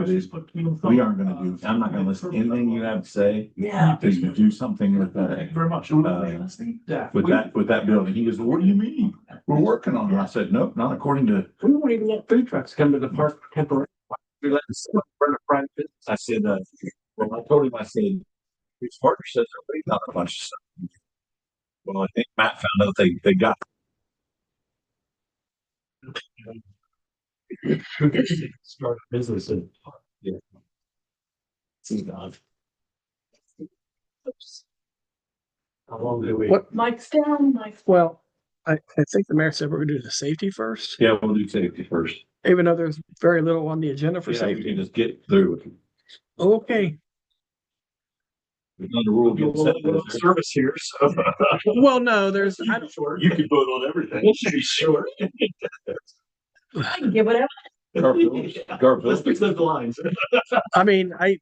VOB. We aren't gonna do, I'm not gonna listen to anything you have to say. Yeah. Because you do something with that. Thank you very much. Yeah. With that building. He goes, what do you mean? We're working on it. I said, nope, not according to. We won't even let food trucks come to the park temporarily. We let them run a private business. I said, well, I told him, I said, his partner says they're waiting on a bunch of stuff. Well, I think Matt found out they got. Start a business and Yeah. see God. How long do we? What? Mike's down, Mike's. Well, I think the mayor said we're gonna do the safety first, Yeah, we'll do safety first. even though there's very little on the agenda for Yeah, we safety. can just get through it. Okay. There's not a rule against that. Service here, so Well, no, there's, you can vote on everything. It should be short. I can give whatever. Garfield. Let's fix those lines. I mean, I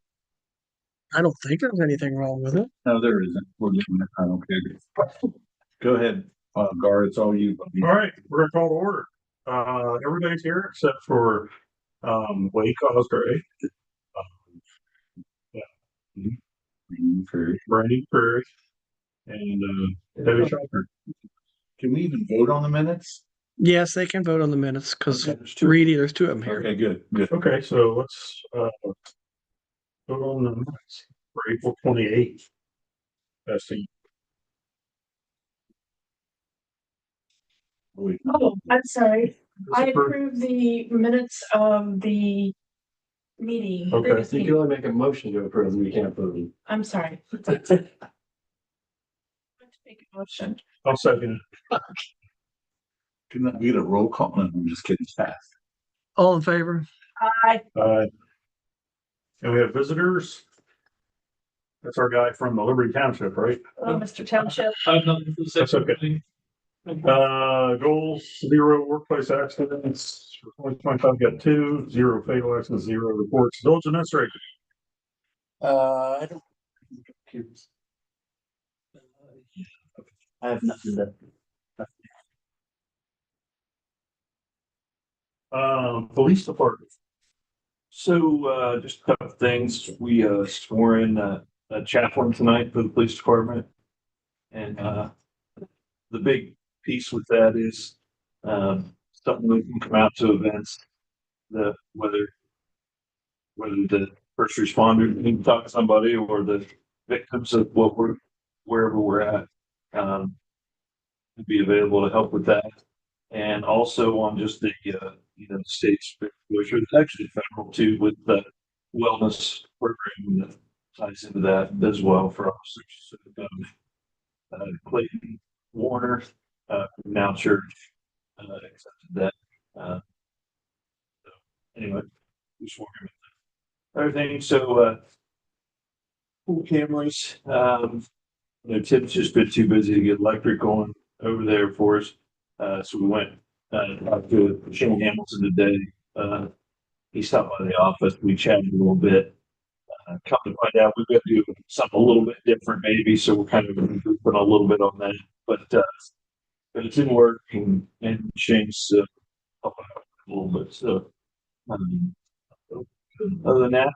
don't think there's anything wrong with it. No, there isn't. We're getting it. I don't care. Go ahead, Gar, it's all you. All right, we're gonna call to order. Everybody's here except for Wade Cosgray, Brandon Prairie, and Debbie Shelter. Can we even vote on the minutes? Yes, they can vote on the minutes because Okay, there's two. Reedy, there's two of them here. Okay, good. Okay, so let's vote on the minutes for April 28th. That's the Oh, I'm sorry. I for- approve the minutes of the meeting. Okay. previous You can meeting. only make a motion to approve them, you can't vote them. I'm sorry. Make a motion. I'll second it. Can that get a roll call? No, I'm just kidding. It's fast. All in favor? Aye. And we have visitors. That's our guy from the Liberty Township, right? Mr. Township. That's okay. Goals, 0 workplace accidents. For 2025, got 2, 0 fatal accidents, 0 reports. Village administrator. I don't. I have nothing to. Police department. So, just a couple of things. We, swore in a chaplain tonight for the police department. And, the big piece with that is, something that can come out to events. Whether the first responder can talk to somebody or the victims of wherever we're at. Be available to help with that. And also on just the, state's, which is actually federal too, with the wellness program that ties into that as well for officers. So, Clayton Warner, now church, accepted that. So anyway, just wondering other things. So, pool cameras, Tim's just been too busy to get electric going over there for us. So we went, talked to Shane Hamilton today. He stopped by the office. We chatted a little bit. Come to find out, we've got to do something a little bit different maybe. So we're kind of putting a little bit on that, but it's in work and Shane's, helping out a little bit. So, other than that,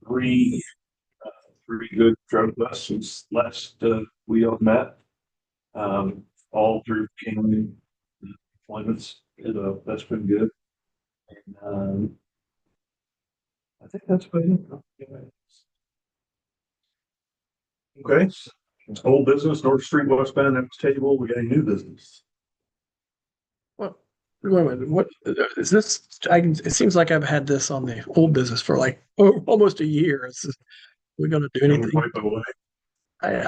three good drug busts last we all met, all through King appointments. That's been good. And I think that's about it. Okay. Old business, North Street, West Bend, next table. We got any new business? What? Wait a minute. What is this? It seems like I've had this on the old business for like almost a year. We're gonna do Can we anything? wipe it away?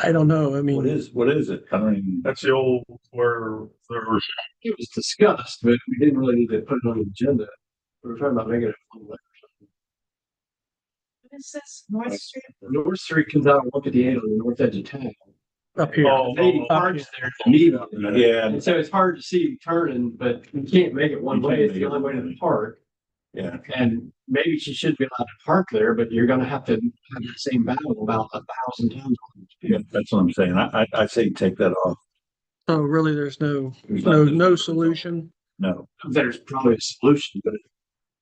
I don't know. I mean, What is it? I don't even. That's the old where there was It was discussed, but we didn't really need to put it on the agenda. We were talking about making it. What is this? North Street? North Street comes out of 158 on the north edge of town. up here. Oh, Lady parks there to meet on that. Yeah. And so it's hard to see you turning, but you can't make it one way. It's the only way to the park. Yeah. And maybe she should be allowed to park there, but you're gonna have to have the same battle about 1,000 times. Yeah, that's what I'm saying. I say take that off. Oh, really? There's no There's no nothing. no solution. No, There's probably a solution, but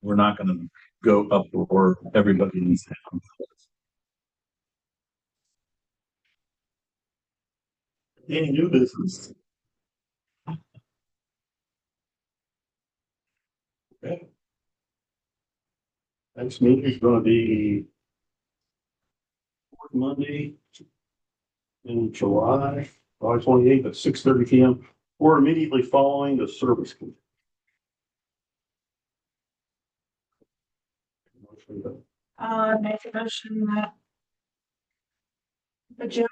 we're not gonna go up for everybody in town. Any new business? Okay. Next meeting is gonna be fourth Monday in July 28th at 6:30 PM, or immediately following the service. make a motion that. Adjourn.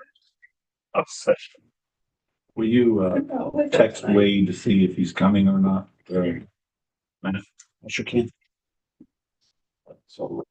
Obsession. Will you text Wade to see if he's coming or not? Matt? I sure can. So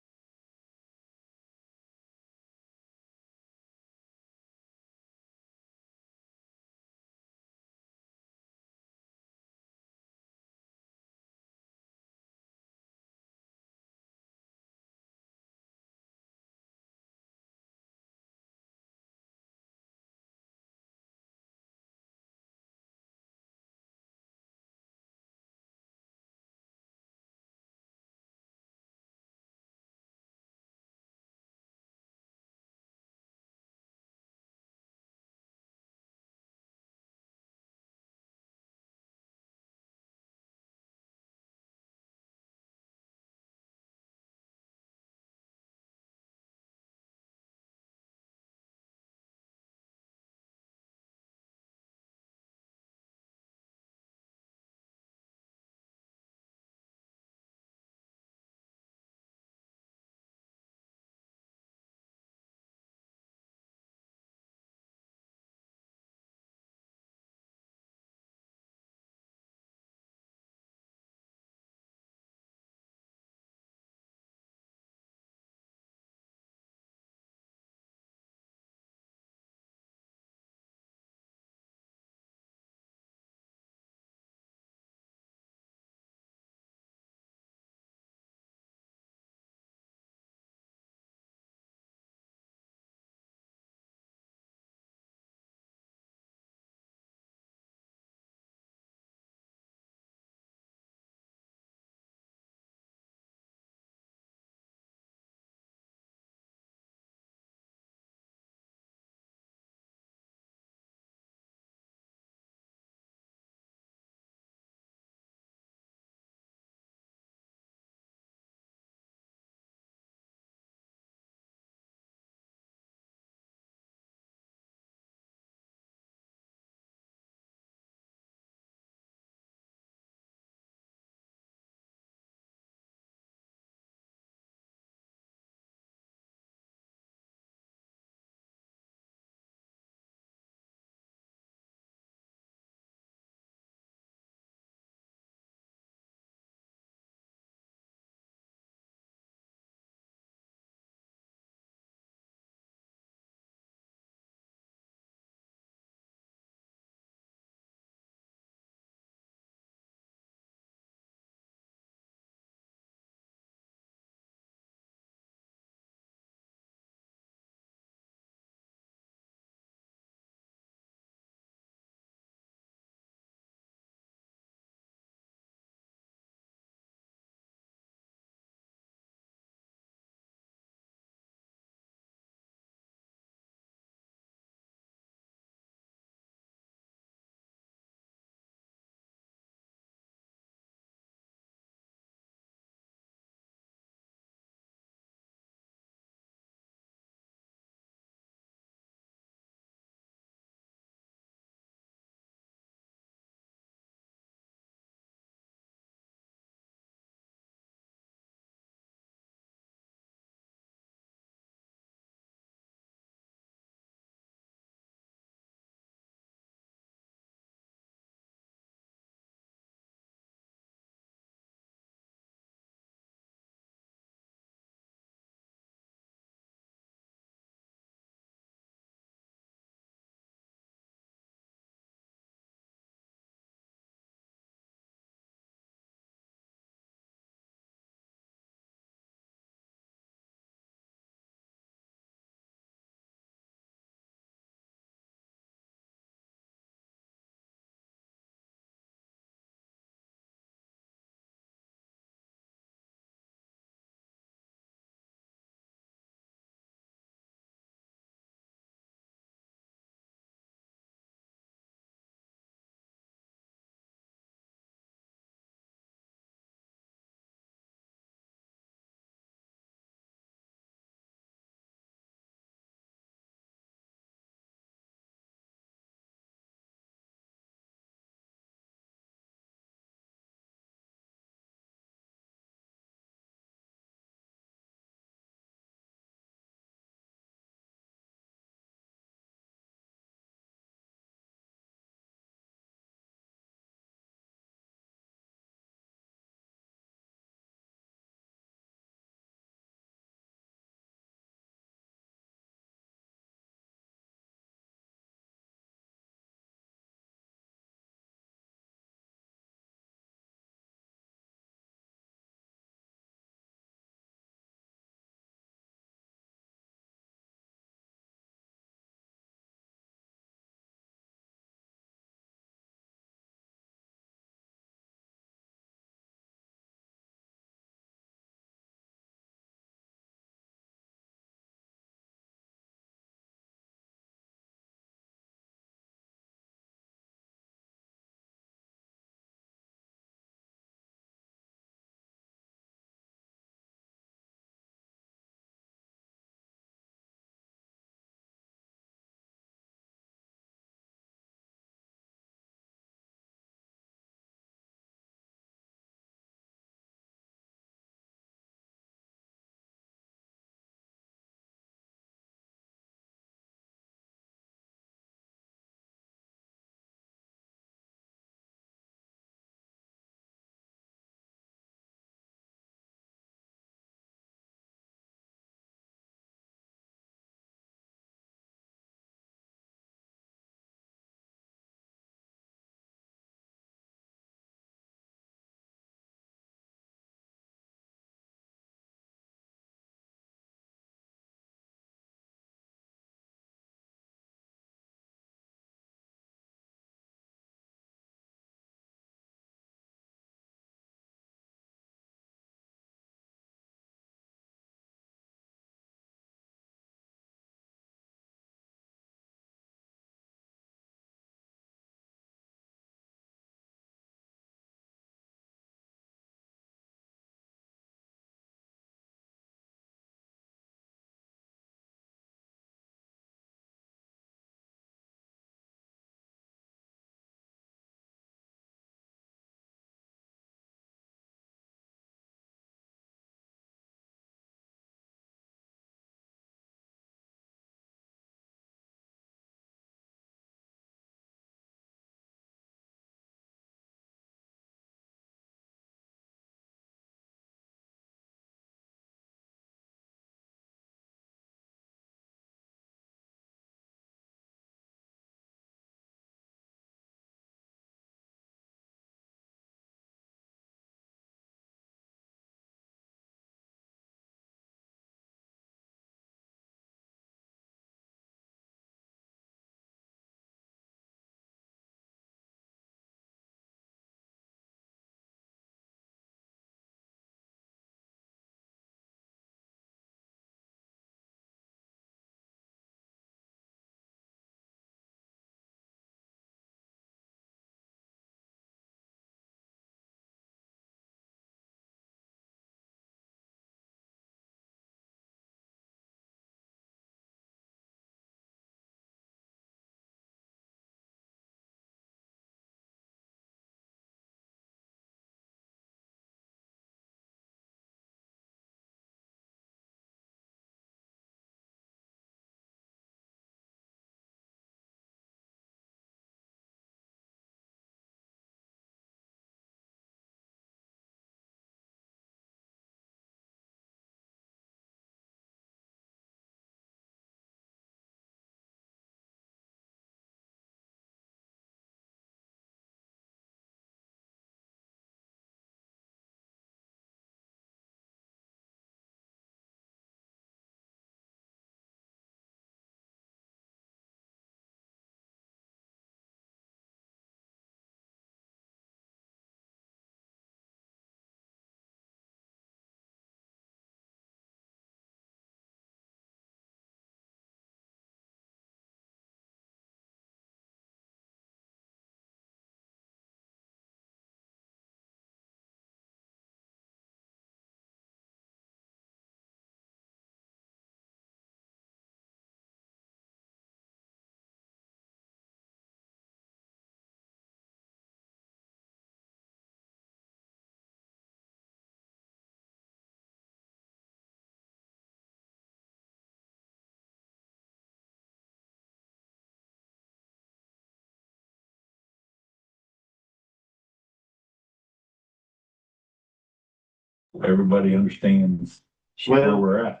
everybody understands where Well, we're at.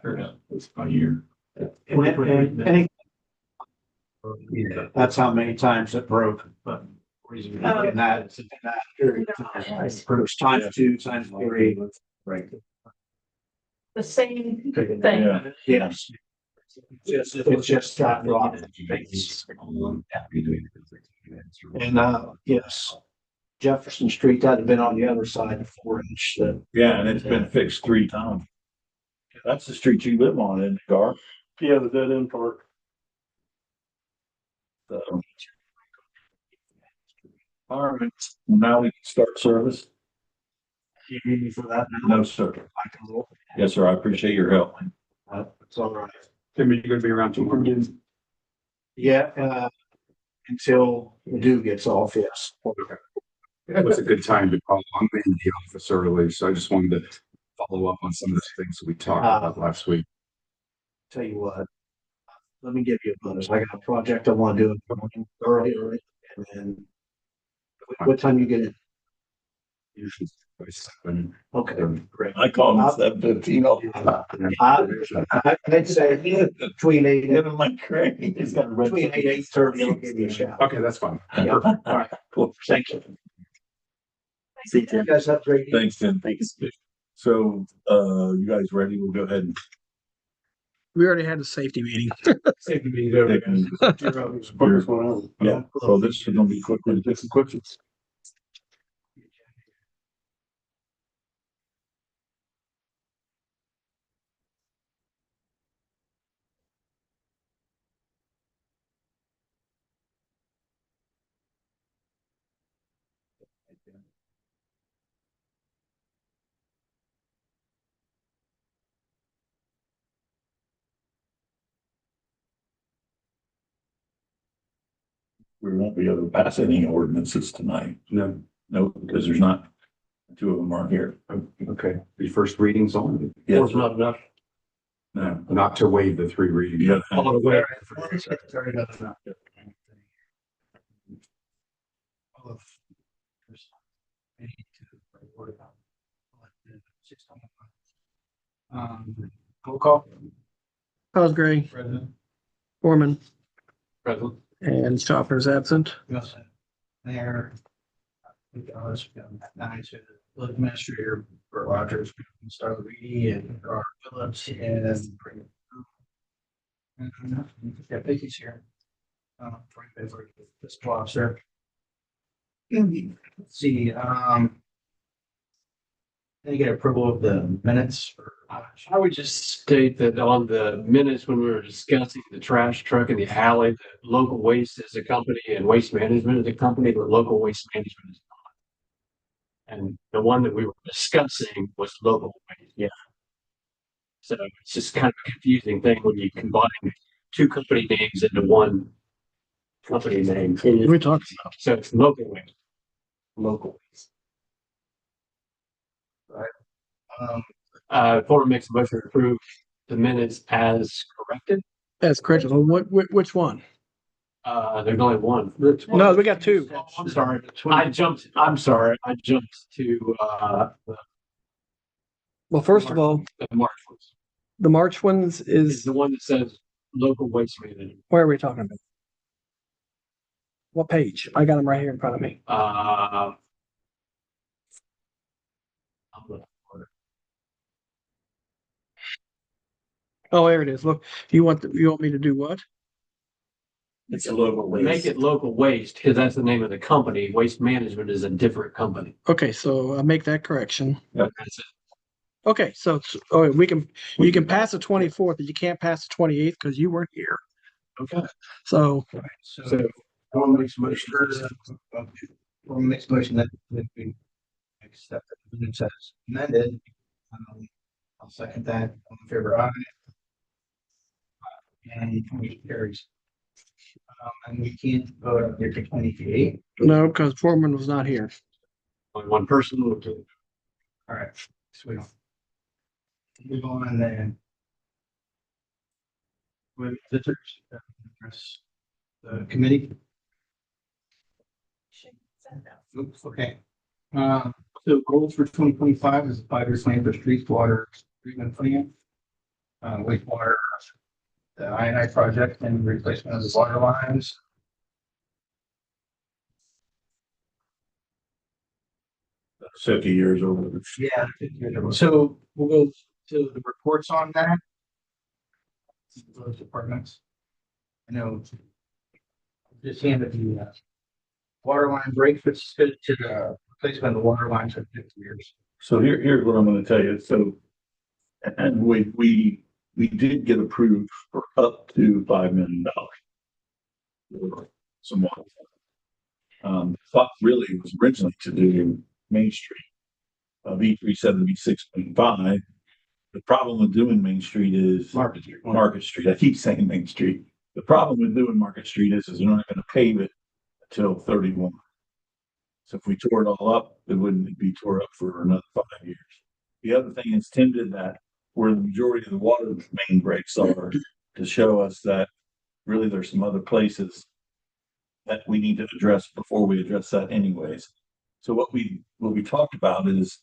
It's a year. and that's how many times it broke, but in that period of time, it was times 2, times 3. Right. The same thing. Yeah. Yes. It's just that rock. And, yes, Jefferson Street, that'd have been on the other side of 4-inch. Yeah, and it's been fixed 3 times. That's the street you live on, isn't it, Gar? Yeah, the dead end part. So. All right, now we can start service. You need me for that now? No, sir. I can roll. Yes, sir. I appreciate your help. It's all right. Tim, are you gonna be around tomorrow? Yeah, until the dew gets off, yes. It was a good time to call. I'm in the office early, so I just wanted to follow up on some of the things we talked about last week. Tell you what, let me give you a buzz. I got a project I want to do in the morning early, and then what time you get in? Usually by 7. Okay, great. I call him 7:15. I'd say between 8 Give him my credit. He's got a red. between 8:30, I'll give you a shout. Okay, that's fine. Yeah, all right, Cool. thank you. See you guys have a great evening. Thanks, Tim. Thanks. So, you guys ready? We'll go ahead and. We already had a safety meeting. Safety meeting's over. Yeah, so this is gonna be quick. We'll take some questions. We won't be able to pass any ordinances tonight. No, No, because there's not, 2 of them aren't here. okay. The first reading's on. Yes. Not enough. No. Not to waive the 3 readings. You gotta- All the way. Sorry about that. Roll call. Cosgray, President. Foreman, Present. and Stopper's absent. Yes. Mayor. Nice, Administrator Rogers, Star Reedy, and Gar Phillips, and. Yeah, Vicky's here. For this officer. Let's see, Can I get approval of the minutes for? I would just state that on the minutes when we were discussing the trash truck in the alley, the local waste is a company and waste management is a company, but local waste management is not. And the one that we were discussing was local waste. Yeah. So it's just kind of a confusing thing when you combine 2 company names into one company name. We talked about. So it's local waste. Local waste. Ford makes a motion to approve the minutes as corrected. That's correct. Well, which one? There's only one. No, we got 2. I'm sorry. I'm sorry. I jumped to, Well, first of all, the March ones. the March ones Is is, the one that says local waste management. where are we talking about? What page? I got them right here in front of me. I'm looking for it. Oh, there it is. Look, you want me to do what? It's a local Make waste. it local waste because that's the name of the company. Waste management is a different company. Okay, so I'll make that correction. That's it. Okay, so you can pass the 24th, but you can't pass the 28th because you weren't here. Okay. So So, one makes a motion. One makes a motion that we accept the minutes as amended. I'll second that. All in favor, aye. And motion carries. And we can't vote on your 28. no, because Foreman was not here. Only one person will do. All right, sweet. Move on then. With visitors, address the committee. Oops, okay. So goals for 2025 is a 5-year plan for streets, water treatment plant, wastewater, the I&I project and replacement of the water lines. That's 50 years old. Yeah. So we'll go to the reports on that. Those departments. I know. Just handed the water line break, which is good to the replacement of the water lines for 50 years. So here's what I'm gonna tell you. So, and we did get approved for up to $5 million. For some water. Thought really was originally to do Main Street. V376.5. The problem with doing Main Street is Market Street. I keep saying Main Street. The problem with doing Market Street is they're not gonna pave it until 31. So if we tore it all up, it wouldn't be tore up for another 5 years. The other thing is Tim did that where the majority of the water main breaks are to show us that really there's some other places that we need to address before we address that anyways. So what we talked about is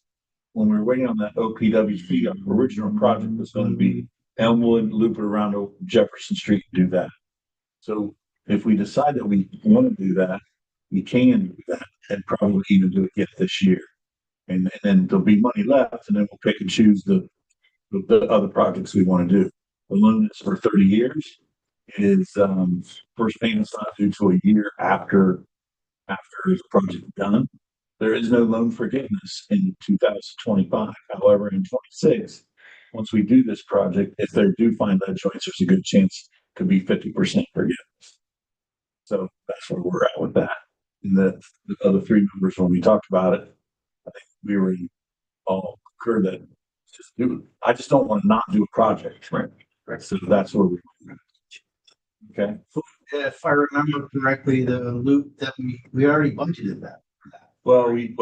when we were waiting on that OPW fee, our original project was going to be Elmwood, loop it around to Jefferson Street and do that. So if we decide that we want to do that, we can do that and probably even do it yet this year. And then there'll be money left and then we'll pick and choose the other projects we want to do. The loan is for 30 years. It is first payment's not due till a year after the project is done. There is no loan forgiveness in 2025. However, in 26, once we do this project, if they do find lead joints, there's a good chance it could be 50% forgiveness. So that's where we're at with that. And the other three members, when we talked about it, I think we were all concurred that just do it. I just don't want to not do a project. Right. So that's where we're at. Okay. If I remember correctly, the loop that we already budgeted that. Well, we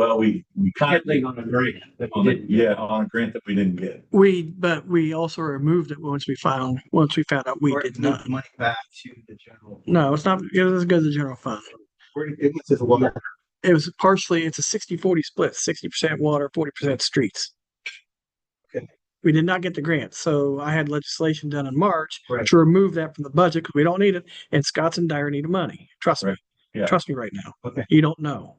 kind of On a grant that we on a, didn't. yeah, on a grant that we didn't get. But we also removed it once we found out we Or did move not. the money back to the general. No, it's not. It doesn't go to the general fund. It was just water. It was partially. It's a 60-40 split. 60% water, 40% streets. Okay. We did not get the grant, so I had legislation done in March Right. to remove that from the budget because we don't need it. And Scott's and Dyer need the money. Trust me. Right. Yeah. Trust me right now. Okay. You don't know.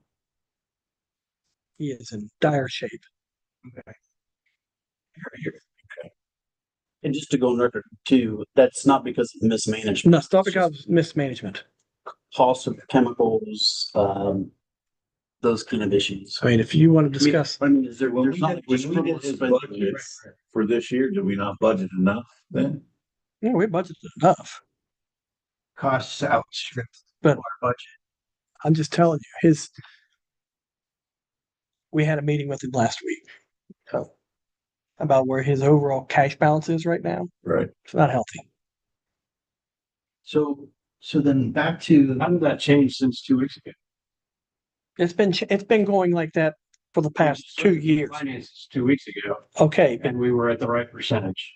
He is in dire shape. Okay. And just to go on record too, that's not because of mismanagement. No, it's not because of mismanagement. Cost of chemicals, those kind of issues. I mean, if you want to discuss, I mean, is there, When there's we not did, when just we did his frivolous budget spending. for this year, did we not budget enough then? yeah, we budgeted enough. Costs outstripped But- our budget. I'm just telling you, we had a meeting with him last week. So about where his overall cash balance is right now. Right. It's not healthy. So then back to How did that change since 2 weeks ago? It's been going like that for the past 2 years. Finances 2 weeks ago, Okay, but and we were at the right percentage.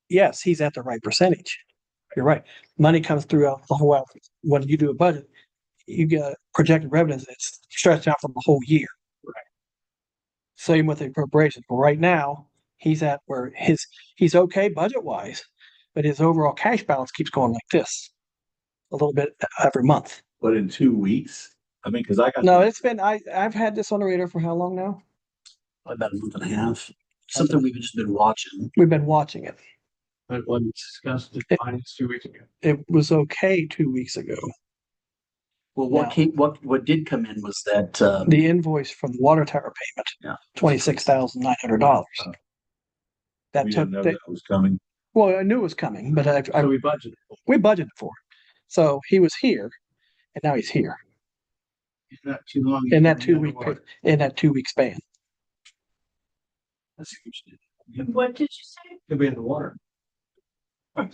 yes, he's at the right percentage. You're right. Money comes throughout the whole, when you do a budget, you get projected revenues that's stretched out for the whole year. Right. Same with the appropriations. But right now, he's at where he's okay budget wise, but his overall cash balance keeps going like this a little bit every month. But in 2 weeks, I mean, because I got No, it's been, I've had this on the radar for how long now? About a month and a half. Something we've just been watching. We've been watching it. But it wasn't discussed in finance 2 weeks ago. It was okay 2 weeks ago. Well, Yeah. what did come in was that, The invoice from the water tower payment, Yeah. $26,900. That we took, didn't know that was coming. well, I knew it was coming, but So we budgeted. we budgeted for it. So he was here and now he's here not too long. in that 2 week, in that 2 week span. That's interesting. What did you say? Could be in the water. but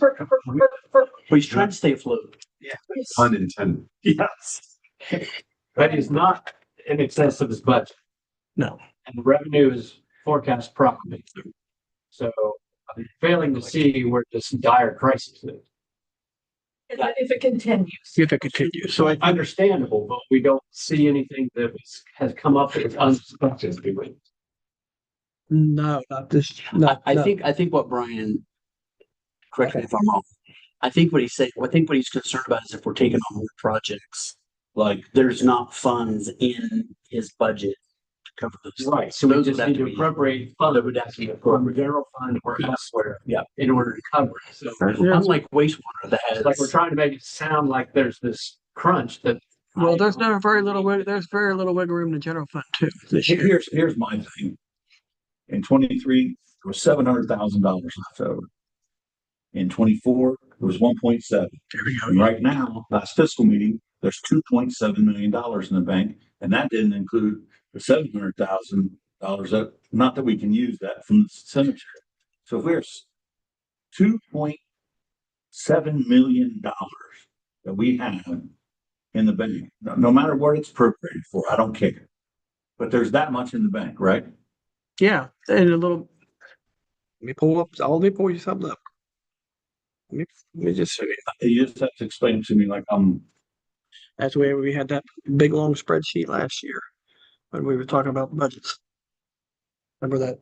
he's trying to stay afloat. Pun intended. Yes. But he's not in excess of his budget. No. And the revenue is forecast properly. So I'm failing to see where this dire crisis is. if it continues. if it continues. So it's understandable, but we don't see anything that has come up that's unexpected. do we? No, not this, no, I no. think what Brian, correct me if I'm wrong. I think what he's concerned about is if we're taking on more projects, like there's not funds in his budget to cover those. Right, so we Those just would have need to to be- appropriate funds, it would have to be from the general fund or elsewhere. Yeah. In order to cover it, so Yeah. Unlike wastewater that has. it's like we're trying to make it sound like there's this crunch that. Well, there's very little wiggle room in the general fund too this year. Here's my thing. In 23, there was $700,000 left over. In 24, there was 1.7. There we go. And right now, last fiscal meeting, there's $2.7 million in the bank, and that didn't include the $700,000 that, not that we can use that from the cemetery. So if we're $2.7 million that we have in the bank, no matter what it's appropriated for, I don't care. But there's that much in the bank, right? Yeah, and a little. Let me pull you something up. Let me just show you. You just have to explain it to me like That's the way we had that big long spreadsheet last year when we were talking about budgets. Remember that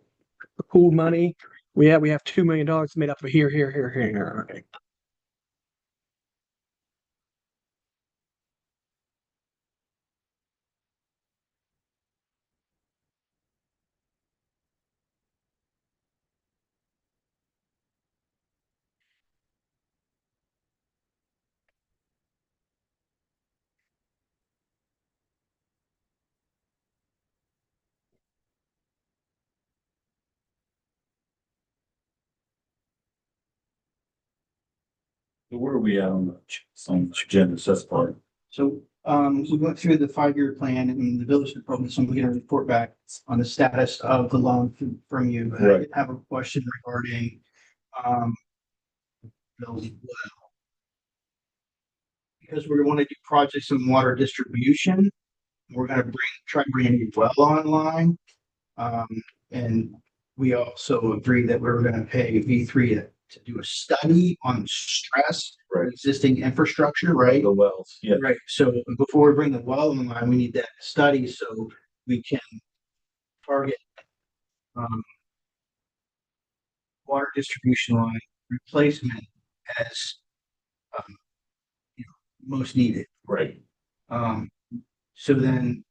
the pool money? We have $2 million made up of here. Okay. where are we at on the agenda? So that's part. So, we went through the 5-year plan and the village department, so we get a report back on the status of the loan from you. I Right. have a question regarding, Bill's well. Because we want to do projects in water distribution, we're gonna try to bring a new well online. And we also agreed that we were gonna pay V3 to do a study on stress for existing infrastructure, right? The wells, yeah. Right, so before we bring the well online, we need that study so we can target water distribution line replacement as most needed. Right. So then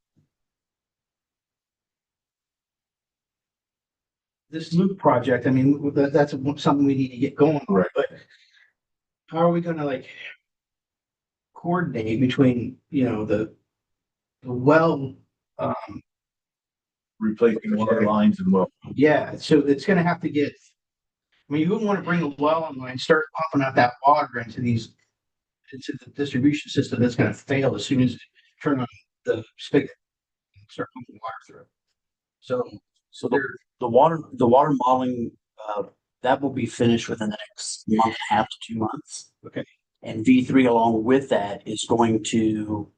this loop project, I mean, that's something we need to get going on, Right. but how are we gonna coordinate between, the well, Replacing water lines and well. yeah, so it's gonna have to get, I mean, you wouldn't want to bring a well online, start pumping out that water into the distribution system that's gonna fail as soon as you turn on the spigot and start pumping water through. So the water modeling, that will be finished within the next month and a half to 2 months. Okay. And V3 along with that is going to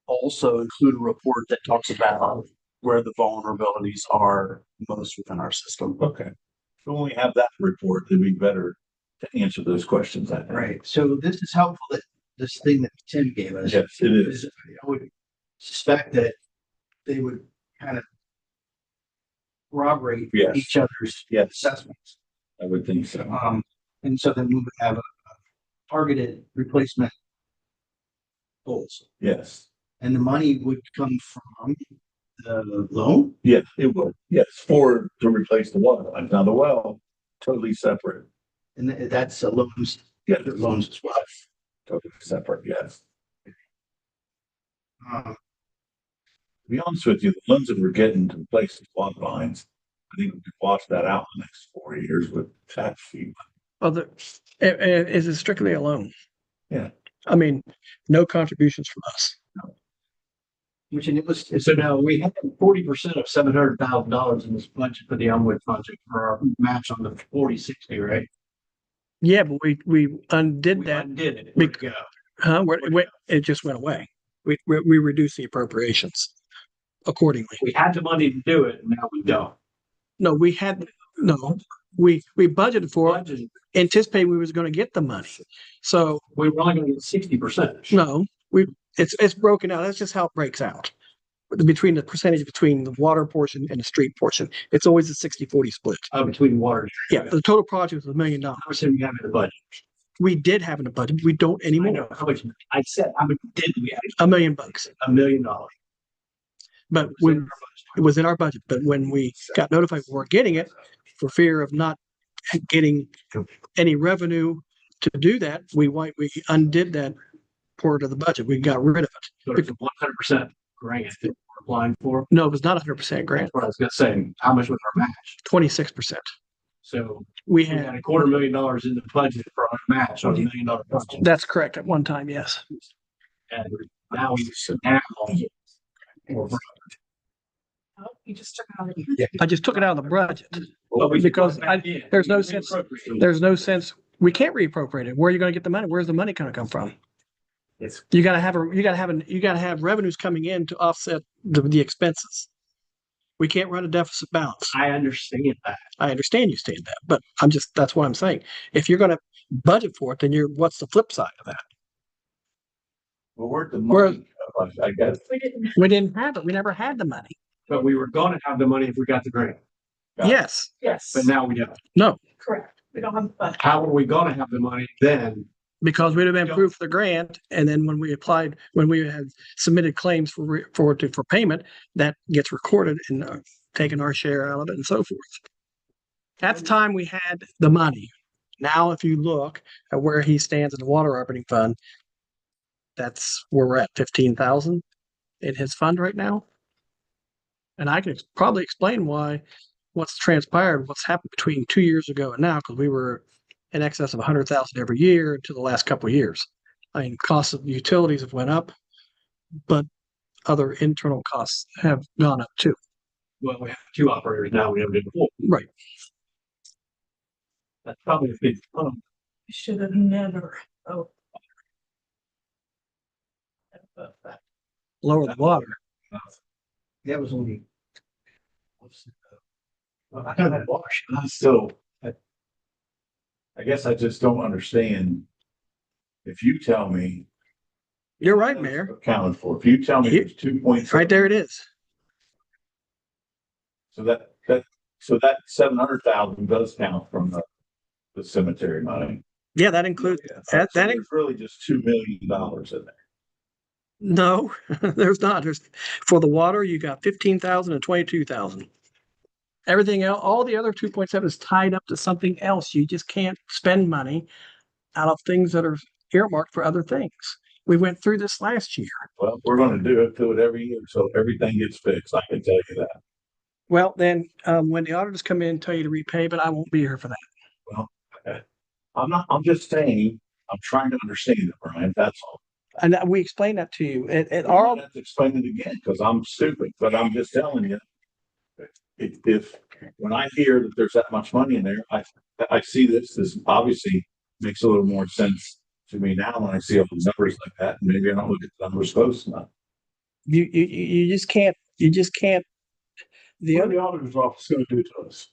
also include a report that talks about where the vulnerabilities are most within our system. Okay. So when we have that report, it'd be better to answer those questions, I think. Right, so this is helpful that this thing that Tim gave us. Yes, it is. I would suspect that they would kind of corroborate Yes. each other's Yes, assessments. I would think so. And so then we would have a targeted replacement goals, Yes. and the money would come from the loan. Yes, it would. Yes, to replace the water line. Now the well, totally separate. And that's loans, Yeah, other loans as well. totally separate. Yes. Um, To be honest with you, the loans that we're getting to replace the water lines, I think we could wash that out in the next 4 years with tax fee. Well, is it strictly a loan? Yeah. I mean, no contributions from us. which and it was, So now we have 40% of $700,000 in this budget for the Elmwood project for our match on the 40/60, right? Yeah, but we undid We that. undid it. Where'd it go? Huh? It just went away. We reduced the appropriations accordingly. We had the money to do it, and now we don't. No, we budgeted for it. Budgeted, anticipating we was going to get the money. So We were only gonna get 60%. no, it's broken out. That's just how it breaks out. Between the percentage between the water portion and the street portion. It's always a 60-40 split. Between water and Yeah, street. the total project was $1 million. How much did we have in the budget? We did have in the budget. We don't I anymore. know, how much, I said, how much did we have? $1 million. $1 million. But when it was in our budget, but when we got notified we weren't getting it, for fear of not getting any revenue to do that, we undid that part of the budget. We got rid of it. So it's a 100% grant that we're applying for. No, it was not 100% grant. That's what I was gonna say. How much was our match? 26%. So We we had had, $250,000 in the budget for our match on $1 million project. that's correct at one time, yes. And now we're Oh, you just took it out of the. I just took it out of the budget. Well, we Because put it back in. there's no We sense- reappropriate. There's no sense, we can't reappropriate it. Where are you going to get the money? Where's the money going to come from? It's- You gotta have revenues coming in to offset the expenses. We can't run a deficit balance. I understand that. I understand you saying that, but that's what I'm saying. If you're gonna budget for it, then what's the flip side of that? Well, where'd the Where- money, I guess, We didn't. We didn't have it. We never had the money. But we were gonna have the money if we got the grant, Got it. Yes, Yes, but now we don't. no, correct. We don't have the budget. How are we gonna have the money then? because we'd have been Don't- approved for the grant, and then when we had submitted claims for payment, that gets recorded and taken our share out of it and so forth. At the time, we had the money. Now, if you look at where he stands in the water operating fund, that's where we're at, 15,000 in his fund right now. And I can probably explain what's transpired, what's happened between 2 years ago and now, because we were in excess of 100,000 every year until the last couple of years. I mean, costs of utilities have went up, but other internal costs have gone up too. Well, we have 2 operators now, we never did before. Right. That's probably a big problem. We should have never. Oh. Lower the water. That was only. I don't have water. I'm still, I guess I just don't understand. If you tell me. You're right, Mayor. Accounted for, if you tell me Here- it's 2 points. Right there it is. So that 700,000 does count from the cemetery money. Yeah, that includes, So that, there's really just $2 million in there. no, there's not. For the water, you got 15,000 and 22,000. Everything else, all the other 2.7 is tied up to something else. You just can't spend money out of things that are earmarked for other things. We went through this last year. Well, we're gonna do it every year, so everything gets fixed, I can tell you that. Well, then, when the auditors come in and tell you to repay, but I won't be here for that. I'm just saying, I'm trying to understand it, Brian, that's all. And we explained that to you. And I our, don't have to explain it again, because I'm stupid, but I'm just telling you. If, when I hear that there's that much money in there, I see this obviously makes a little more sense to me now when I see all the numbers like that, and maybe I don't look at the numbers close enough. you just can't, the What are other, the auditor's office gonna do to us?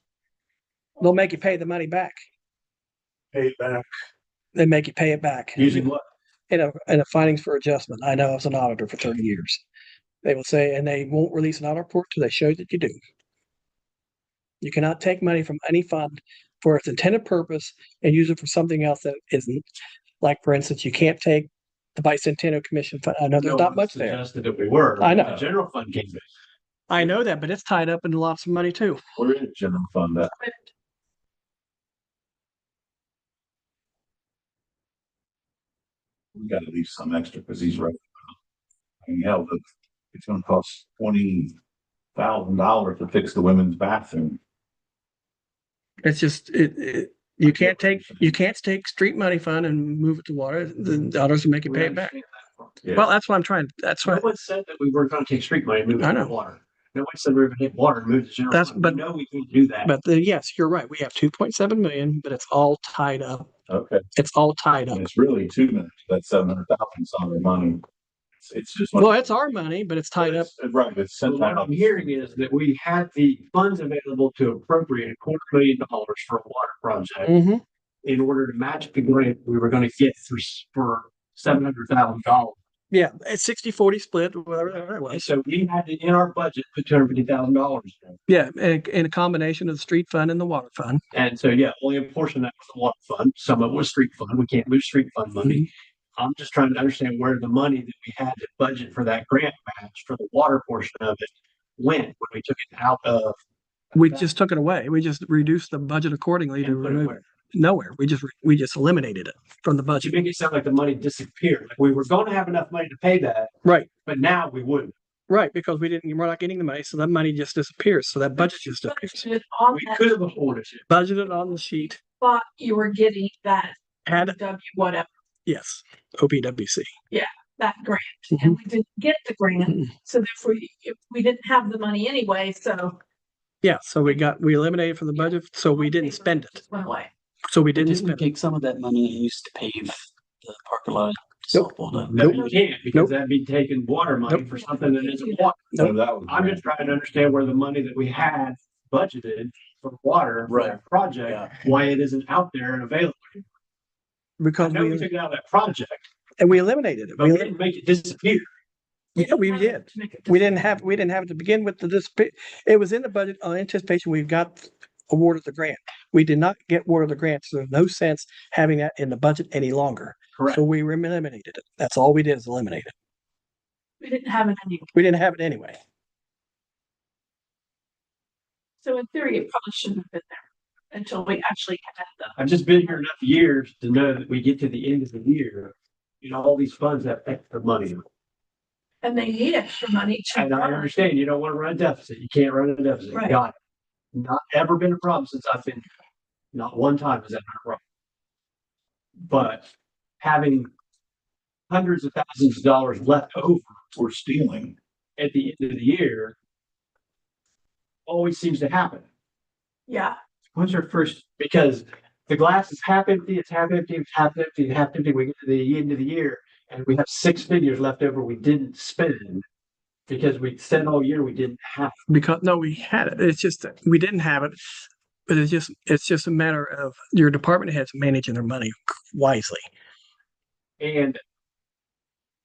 they'll make you pay the money back. Pay it back? They make you pay it back. Using what? In a findings for adjustment. I know I was an auditor for 30 years. They will say, and they won't release an audit report till they show that you do. You cannot take money from any fund for its intended purpose and use it for something else that isn't. Like, for instance, you can't take the bicentennial commission fund. I know there's not much there. Suggested that we were. I know. The general fund came in. I know that, but it's tied up in lots of money too. Where is general fund that? We gotta leave some extra, because he's right. I mean, hell, it's gonna cost $20,000 to fix the women's bathroom. It's just, you can't take street money fund and move it to water. The auditors will make you pay it back. Yeah. Well, that's what I'm trying, that's No what, one said that we weren't gonna take street money and move it I to know. water. No one said we were gonna take water and move it to general That's- fund. but- We know we can do that. but yes, you're right. We have 2.7 million, but it's all tied up. Okay, It's all tied up. and it's really 2 minutes, that's 700,000 on their money. It's just. Well, it's our money, but it's tied up. Right, it's So sent what out. I'm hearing is that we had the funds available to appropriate $250,000 for a water project. Mm-hmm. in order to match the grant we were gonna get for $700,000. Yeah, it's 60-40 split, whatever that And was. so we had to, in our budget, put $250,000. Yeah, and a combination of the street fund and the water fund. And so, yeah, only a portion of that was the water fund. Some of it was street fund. We can't move street fund money. I'm just trying to understand where the money that we had to budget for that grant match for the water portion of it went when we took it out of. We just took it away. We just reduced the budget accordingly to and put it remove where? it. Nowhere. We just eliminated it from the But budget. you make it sound like the money disappeared. Like we were going to have enough money to pay that, Right, but now we wouldn't. right, because we're not getting the money, so that money just disappears. So that budget just disappears. Budgeted on We that, could have afforded it. Budgeted on the sheet. thought you were getting that Had, W whatever, yes, OPWC. that grant, Mhm. and we didn't get the grant, Mhm. so therefore we didn't have the money anyway, so. Yeah, so we eliminated from the budget, so we didn't spend it. Just went away. So we didn't Didn't we spend it. take some of that money and used to pave the parking lot? Nope. Softball done? No, you can't, because Nope. that'd be taking water money Nope. for something that isn't water. So that was. I'm just trying to understand where the money that we had budgeted for water for that project, Yeah. why it isn't out there and available. I Because know we we, took it out of that project, and we eliminated it. but we didn't make it disappear. Yeah, we Had did. to make it We didn't have it to begin with. It was in the budget on anticipation. We've got awarded the grant. We did not get awarded the grant, so there's no sense having that in the budget any longer. Correct. So we eliminated it. That's all we did is eliminate it. We didn't have it anyway, We didn't have it anyway. so in theory, it probably shouldn't have been there until we actually had them. I've just been here enough years to know that we get to the end of the year, all these funds have extra money. And they need extra money to And I run. understand you don't want to run a deficit. You can't run a deficit. Right. Got it. Not ever been a problem since I've been here. Not one time has that been a problem. But having hundreds of thousands of dollars left over We're stealing. at the end of the year always seems to happen. Yeah, When's our first? Because the glass is half empty, it's half empty, it's half empty, it's half empty. We get to the end of the year and we have six figures left over we didn't spend because we said all year we didn't have. Because no, we had it. It's just that we didn't have it. But it's just a matter of your department heads managing their money wisely. And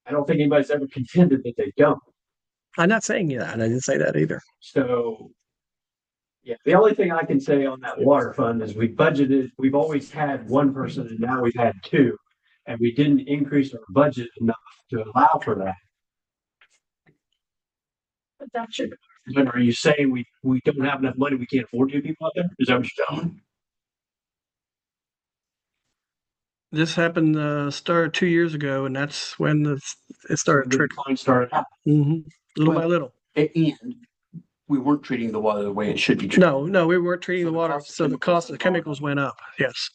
I don't think anybody's ever contended that they don't. I'm not saying that. I didn't say that either. So, yeah, the only thing I can say on that water fund is we've always had one person and now we've had two. And we didn't increase our budget enough to allow for that. but that should, But are you saying we don't have enough money, we can't afford two people out there? Is that what you're telling me? This happened started 2 years ago, and that's when it started The trickling. decline started happening. Little by little. And we weren't treating the water the way it should be treated. No, we weren't treating So the the water, cost of so the chemicals cost of the has gone chemicals went up. Yes,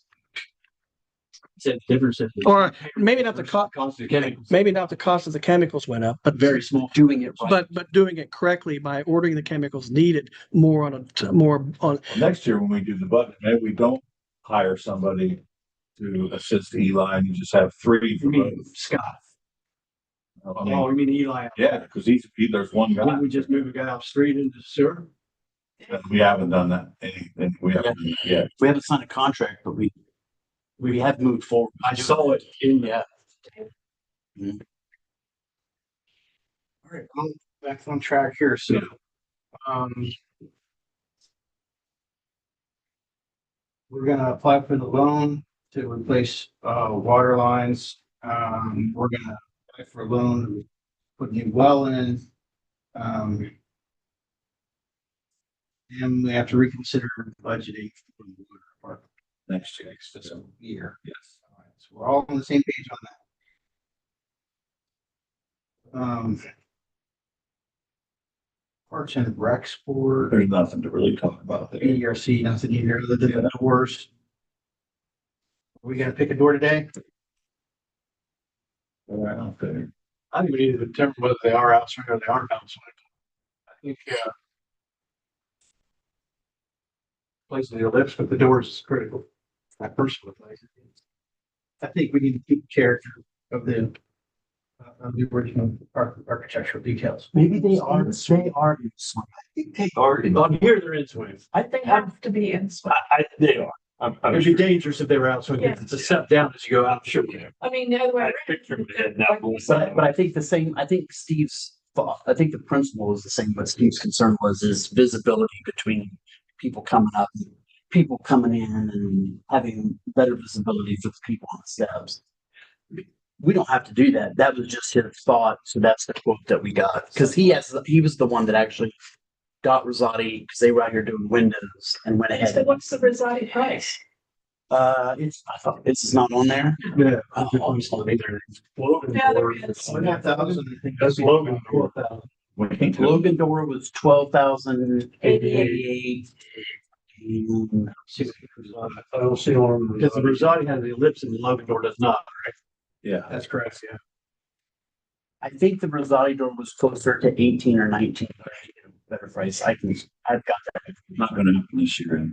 Said the difference in. Or maybe not the cost of the chemicals. maybe not the cost of the chemicals went up, but Very small. Doing it right. but doing it correctly by ordering the chemicals needed more on. Well, next year when we do the budget, maybe we don't hire somebody to assist Eli and you just have three You for mean both. Scott? I mean, Oh, you mean Eli? yeah, because there's one guy. Didn't we just move a guy off the street into the sewer? We haven't done that. We haven't done it yet. We haven't signed a contract, but we have moved forward. I saw it in, Yeah. All right, I'm back on track here, so, um. We're gonna apply for the loan to replace, water lines. We're gonna apply for a loan, to put a new well in. And we have to reconsider budgeting for the water department Next year. fiscal year. Yes. All right, so we're all on the same page on that. Parks and Rec Board, There's nothing to really talk about there. ERC, nothing either other than the doors. Are we gonna pick a door today? Right out there. I think we need to determine whether they are outside or they aren't outside. I think, placing the lips with the doors is critical. I personally think. I think we need to keep character of the original architectural details. Maybe they are inside. On here, they're in swing. they have to be in. They are. It'd be dangerous if they were out, so Yeah. it's a step down as you go out, sure. I mean, the other way. I picture him heading out. Like you said, But I think I think I think the principle is the same, but Steve's concern was is visibility between people coming up, people coming in and having better visibility for the people on the steps. We don't have to do that. That was just his thought. So that's the quote that we got. Cause he was the one that actually got Rosati because they were out here doing windows and went ahead. So what's the residing price? I thought it's not on there. Yeah. Oh, it's not either. Yeah, there is. 1,000, I think. That's Logan. Logan door was 12,088. I don't see on. Because the Rosati has the ellipse and the Logan door does not, right? Yeah. That's correct, yeah. I think the Rosati door was closer to 18 or 19. But I get a better price. I've got that. Not gonna happen this year anyway.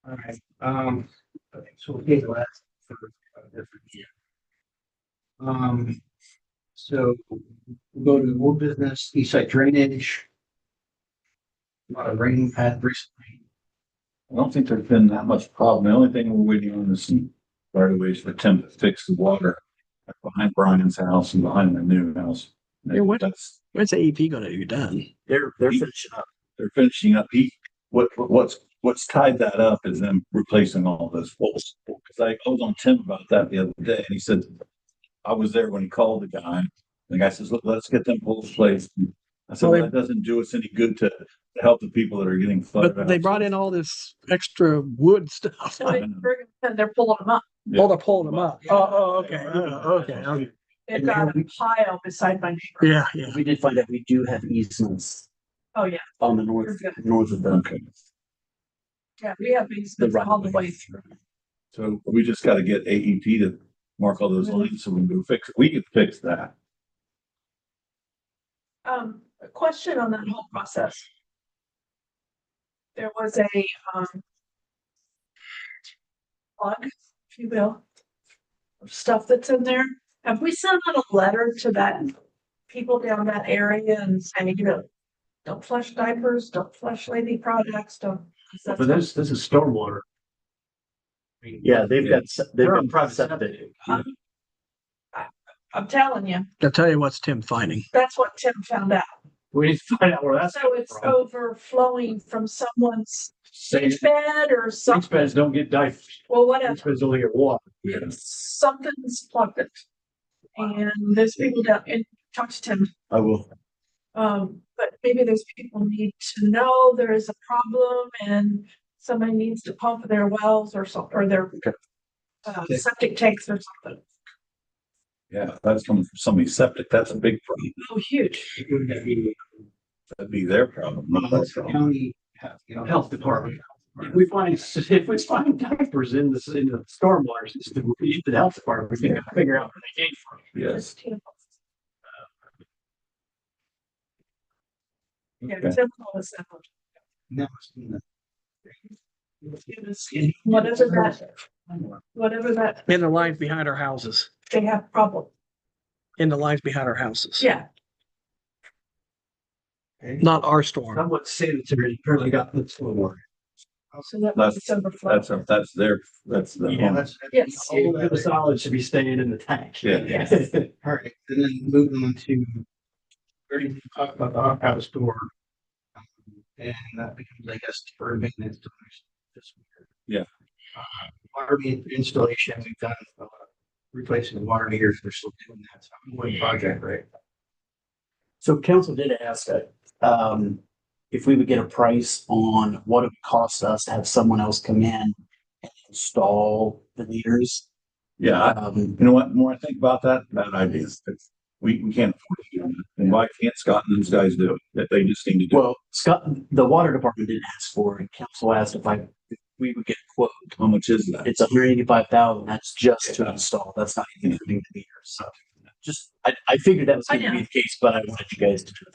All right, okay, so we'll take the last for a different year. So we'll go to more business, east side drainage. A lot of rain had recently. I don't think there's been that much problem. The only thing we're waiting on is some right of ways for Tim to fix the water behind Brian's house and behind the new house. Yeah, what- That's, When's the AP gonna be done? They're finishing up. they're finishing up. What's tied that up is them replacing all those poles. Cause I was on Tim about that the other day and he said, I was there when he called the guy. The guy says, look, let's get them poles placed. I said, Well, well, that doesn't do us any good to help the people that are getting flooded But out. they brought in all this extra wood stuff. So they're pulling them up. Yeah. Oh, they're pulling them up. Okay. Okay. They've got a pile beside my neighbor. Yeah, yeah. We did find out we do have easements Oh, yeah, on the you're good. north of the Okay. Yeah, we have these right all the of way way. through. So we just gotta get AEP to mark all those lines so we can go fix it. We can fix that. A question on that whole process. There was a, plug, if you will, of stuff that's in there. Have we sent out a letter to that people down that area and saying, don't flush diapers, don't flush lady products, don't. But this is stormwater. Yeah, they've got They're on private private septic. I'm telling you, I'll tell you what's Tim finding. that's what Tim found out. We need to find out where that's. So it's from. overflowing from someone's Saying stage bed or six something. beds don't get diapers. Well, whatever. Six beds only get water. Something's plugged it. And there's people down and talk to Tim. I will. But maybe those people need to know there is a problem and somebody needs to pump their wells or something, or their septic tanks or something. Yeah, if that's coming from somebody's septic. That's a big problem. Oh, huge. That'd be their problem, not our problem. County, Health department. If we find diapers in the stormwater system, we need the health department, we can figure out where they came from. Yes. Yeah, Okay. Tim called us out. never seen that. It was whatever that, In the lines behind our houses. they have problem. In the lines behind our houses. Yeah, Not our storm. Somewhat sanitary, apparently got the stormwater. so that That's- was overflow. That's the. Yeah, That's. Yes. All of the solid should be staying in the tank. Yeah. Yes. All right, and then moving on to, ready to talk about the outhouse door. And that becomes, I guess, for maintenance. This year. Yeah. Water main installation, we've done, replacing the water meters, we're still doing that, so one project, right? So council did ask if we would get a price on what it would cost us to have someone else come in and install the meters. Yeah, Um, you know what, the more I think about that, bad idea. We can't afford to do that. And why can't Scott and those guys do it? That they just need to do it. well, Scott, the water department didn't ask for it. Council asked if we would get a quote. How much is that? It's $185,000. That's just to install. That's not even including the meters. So just, I figured that was going to be the case, but I wanted you guys to do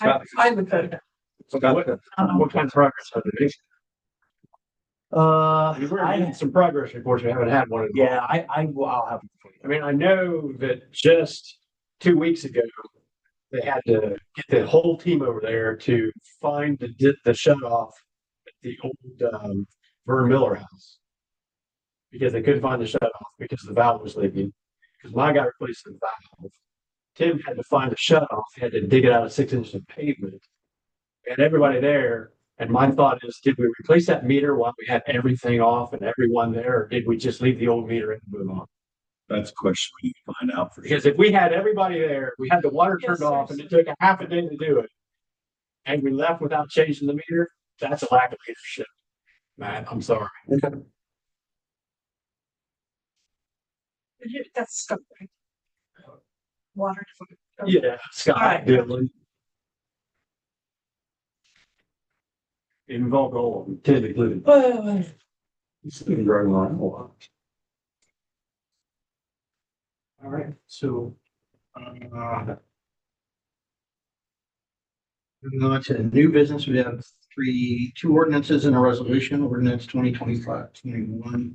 that. I would vote. What kind of progress are they making? We've already had some progress reports. We haven't had one. in a while. Yeah, I'll have. I mean, I know that just 2 weeks ago, they had to get the whole team over there to find the shut off at the old Vern Miller House. Because they couldn't find the shut off because the valve was leaking. Because when I got replaced the valve, Tim had to find the shut off. He had to dig it out of 6 inches of pavement. And everybody there. And my thought is, did we replace that meter while we had everything off and everyone there, or did we just leave the old meter in and move on? That's a question we need to find out for sure. Because if we had everybody there, we had the water Yes, turned off, sir. and it took a half a day to do it, and we left without changing the meter, that's a lack of leadership. Man, I'm sorry. That's stuff. Right? Water. Yeah, Scott Alright. Dillon. It involved all of them, Ted included. He's been driving around a lot. All right, so, moving on to the new business, we have two ordinances and a resolution, ordinance 2025-21.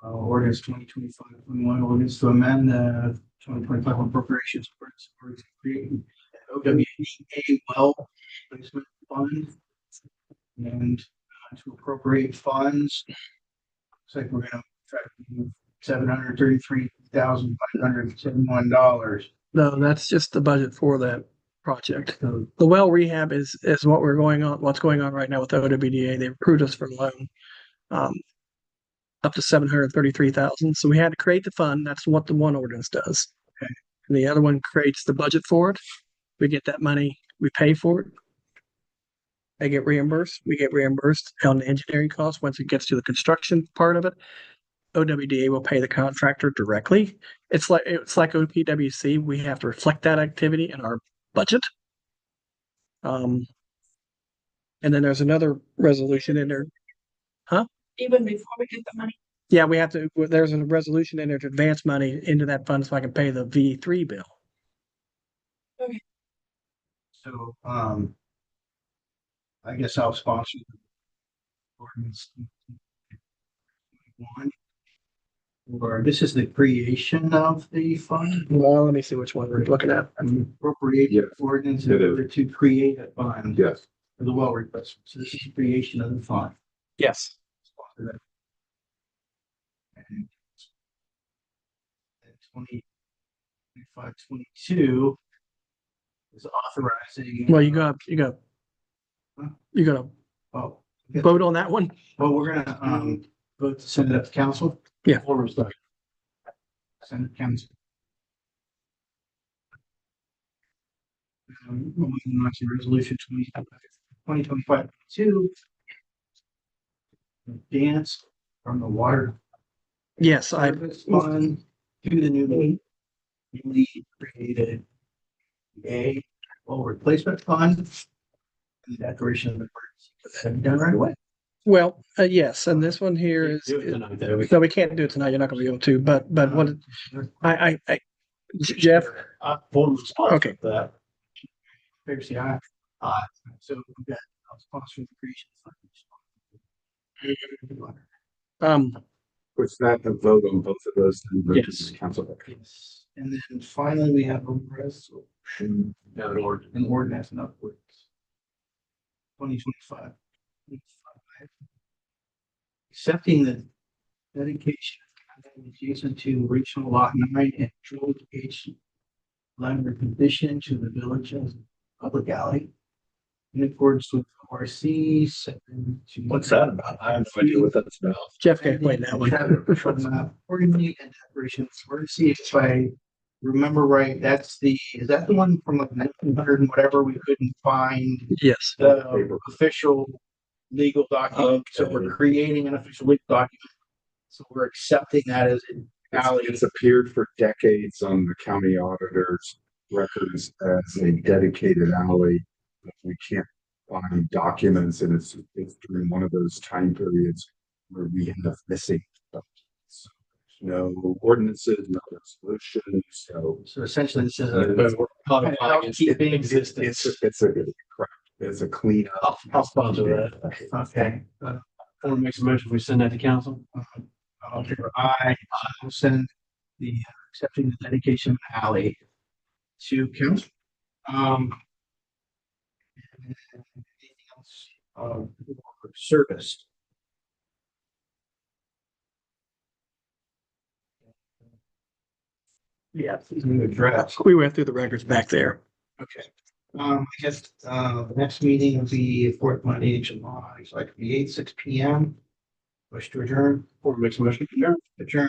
Ordinance 2025-21, ordinance to amend the 2025 appropriations for creating an OWDA well placement fund. And to appropriate funds. Looks like we're gonna try to move $733,571. No, that's just the budget for that project. The well rehab is what we're what's going on right now with the OWDA. They approved us for a loan. Up to 733,000. So we had to create the fund. That's what the one ordinance does. Okay. And the other one creates the budget for it. We get that money, we pay for it. They get reimbursed. We get reimbursed on the engineering costs. Once it gets to the construction part of it, OWDA will pay the contractor directly. It's like OPWC. We have to reflect that activity in our budget. And then there's another resolution in there. Even before we get the money. Yeah, we have to. There's a resolution in there to advance money into that fund so I can pay the V3 bill. So, I guess I'll sponsor the ordinance. Or this is the creation of the fund. Well, let me see which one we're looking at. Appropriate Yes, ordinance in it is. order to create a fund Yes. for the well replacement. So this is the creation of the fund. Yes. Sponsor that. And 2025-22 is authorizing. Well, you got to Oh, vote on that one. well, we're gonna vote to send it up to council. Yeah. Former stuff. Send it to council. Moving on to resolution 2025-2. Dance from the water Yes, service fund to the newly created well replacement fund. And the declaration of emergency. Have you done right away? Well, yes, and this one here is. Do it tonight, though. No, we can't do it tonight. You're not going to be able to. But what Jeff? Former sponsor Okay. of that. Favor say aye. So we've got sponsor the creation fund. Was that a vote on both of those? Yes. Council. Yes. And then finally, we have a resolution, No, an ordinance. an ordinance and upwards. 2025. Accepting the dedication adjacent to regional lot 9 and George H. Lambert condition to the village as public alley. In accordance with RC 7. What's that about? I have no idea what that's about. Jeff can explain that one. Accordingly and declaration of emergency, if I remember right, is that the one from like 1900 and whatever, we couldn't find Yes. the official legal document, so Okay. we're creating an official legal document. So we're accepting that as an alley. It's appeared for decades on the county auditor's records as a dedicated alley. We can't find documents, and it's during one of those time periods where we end up missing stuff. So no ordinances, no resolutions, so So essentially, this is Codifying housekeeping. existence. it's a cleanup. I'll sponsor that. Okay. Former makes a motion, we send that to council. I will send the accepting the dedication of an alley to council. Anything else? Service. Yeah. New address. We went through the records back there. Okay. I guess, the next meeting will be fourth Monday in July, so like the 8th, 6 p.m. Wish to adjourn, Or make some motion to adjourn. adjourn.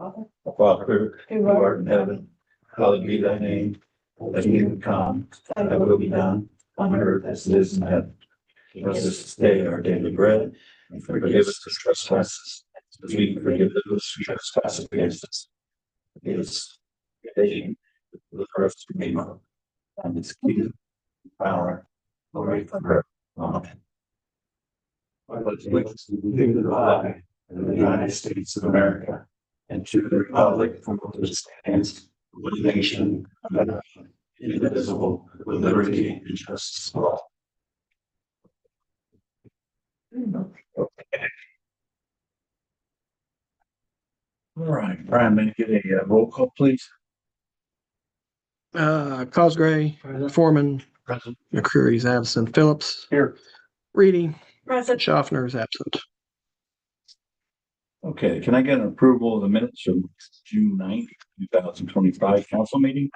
Our Father, who art in heaven, hallowed be thy name. Thy kingdom come, thy will be done, on earth as it is in heaven. Give us this day our daily bread, and forgive us our trespasses, as we forgive those who trespass against us. Give us the earth to be known, and its kingdom, power, glory forever. Amen. I pledge allegiance to the flag of the United States of America, and to the republic for which it stands, one nation, under God, indivisible, with liberty and justice for all. Okay. All right, Brian, may I get a roll call, please? Cosgray, Foreman, Present. McCreary's absent, Phillips. Here. Reedy, Present. Schaffner is absent. Okay, can I get an approval of the minutes from June 9th, 2025 council meeting?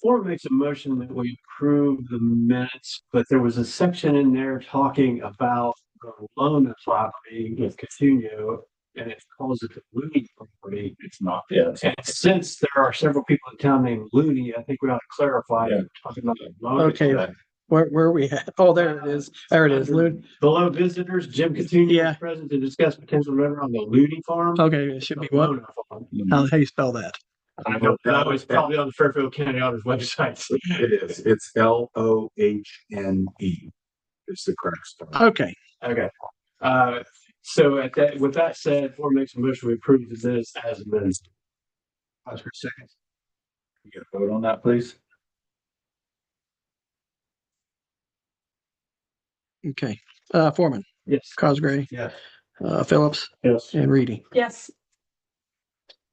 Ford makes a motion that we approve the minutes, but there was a section in there talking about the loan property with Coutinho, and it calls it the Looney property. It's not, yeah. And since there are several people in town named Looney, I think we ought to clarify Yeah. that we're talking about the loan. Okay, where are we at? Oh, there it is. There it is. Below visitors, Jim Coutinho Yeah. is present to discuss potential revenue on the Looney farm. Okay, it should be what? Loan farm. How do you spell that? I don't know, it's probably on the Fairfield County Auditor's website. It is. It's Lohne. It's the correct spelling. Okay, Okay. So at that, with that said, Ford makes a motion, we approve this as amended. Pause for a second. You get a vote on that, please? okay. Foreman, Yes. Cosgray, Yes. Phillips, Yes. and Reedy. Yes,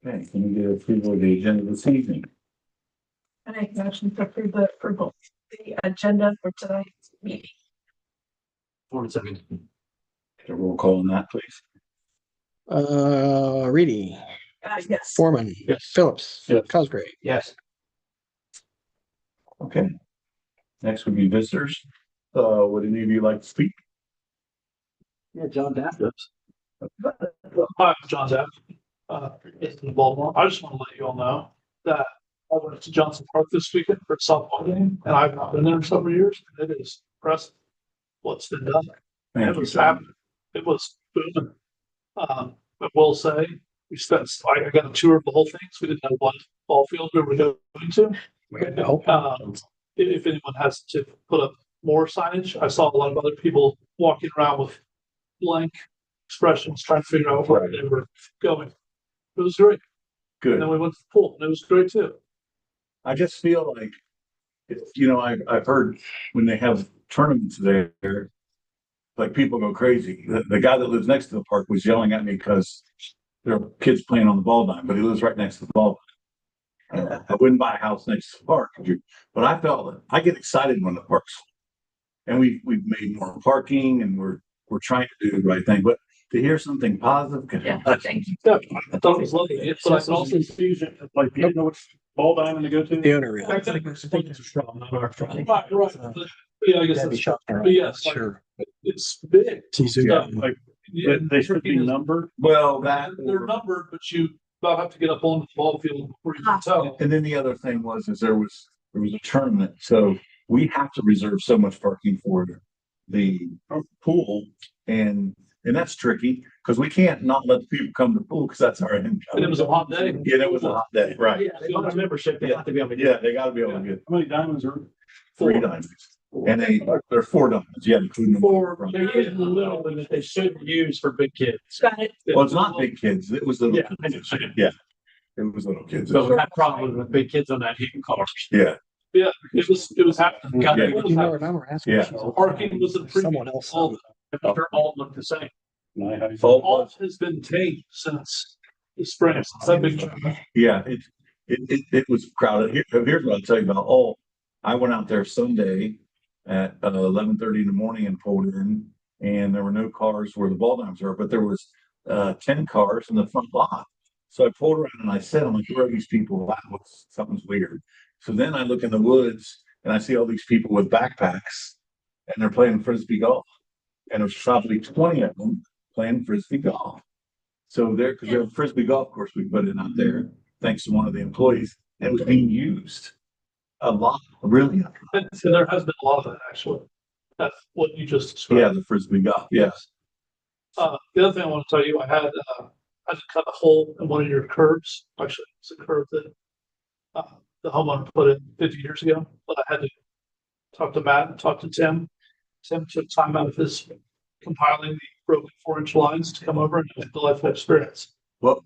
Okay, can we get approval of the agenda this evening? I make a motion to approve the agenda for tonight's meeting. Ford second. Get a roll call on that, please? Reedy, Yes. Foreman, Yes. Phillips, Yes. Cosgray. Yes. Okay. Next would be visitors. Would any of you like to speak? Yeah, John Daff does. Hi, I'm John Zapp. It's in Baltimore. I just want to let you all know that I went to Johnson Park this weekend for a softball game, and I've not been there in several years. And it is impressive what's been done. Thank It you, was sir. happening. It was booming. I will say, I got a tour of the whole thing, so we didn't have one ball field we were going to. If anyone has to put up more signage, I saw a lot of other people walking around with blank expressions, trying to figure out where they were going. It was great. And then Good. we went to the pool, and it was great too. I just feel like, I've heard when they have tournaments there, like people go crazy. The guy that lives next to the park was yelling at me because there are kids playing on the ball dime, but he lives right next to the ball dime. I wouldn't buy a house next to the park, but I felt that I get excited when the park's full. And we've made more parking and we're trying to do the right thing, but to hear something positive. Yeah, thank you. Yeah, I thought it was lovely. But I could also see, like, you know which ball diamond to go to. The owner, yeah. Right, right. But, yeah, I guess That'd be that's, Schaffner. but yes, like, Sure. it's big. He's stuff. Like, Yeah, they should be numbered. Well, they're numbered, but you about have to get up on the ball field before you can tell. and then the other thing was, there was a tournament, so we have to reserve so much parking for the pool, and that's tricky, because we can't not let the people come to the pool, because that's our income. And it was a hot day. Yeah, it was a hot day, right? Yeah, they want a membership, they have to be able to. Yeah, they gotta be able to get How many diamonds are? 3 diamonds, and they're 4 diamonds, yeah, including the They're using the little one that they should use for big kids. Got it. Well, it's not big kids, it was little Yeah, I kids. know. Yeah, it was little kids. So we had problems with big kids on that heating cars. Yeah, Yeah, it was happening. Got Yeah. it. You know what I'm asking? Yeah. Parking was a Someone else. all, they're all look the same. All- Alt has been tamed since the spring, since that big tournament. yeah, it was crowded. Here's what I'll tell you about all. I went out there Sunday at 11:30 in the morning and pulled in, and there were no cars where the ball dimes are, but there was 10 cars in the front lot. So I pulled around and I said, I'm like, where are these people at? Something's weird. So then I look in the woods and I see all these people with backpacks and they're playing frisbee golf. And there's probably 20 of them playing frisbee golf. So there, because there's a frisbee golf course we put in out there, thanks to one of the employees, and it was being used a lot, really. And so there has been a lot of that, actually. That's what you just Yeah, described. the frisbee golf, yes. The other thing I want to tell you, I had to cut a hole in one of your curbs. Actually, it's a curb that the homeowner put in 50 years ago, but I had to talk to Matt and talk to Tim. Tim took time out of his compiling the broken 4-inch lines to come over and have a delightful experience. What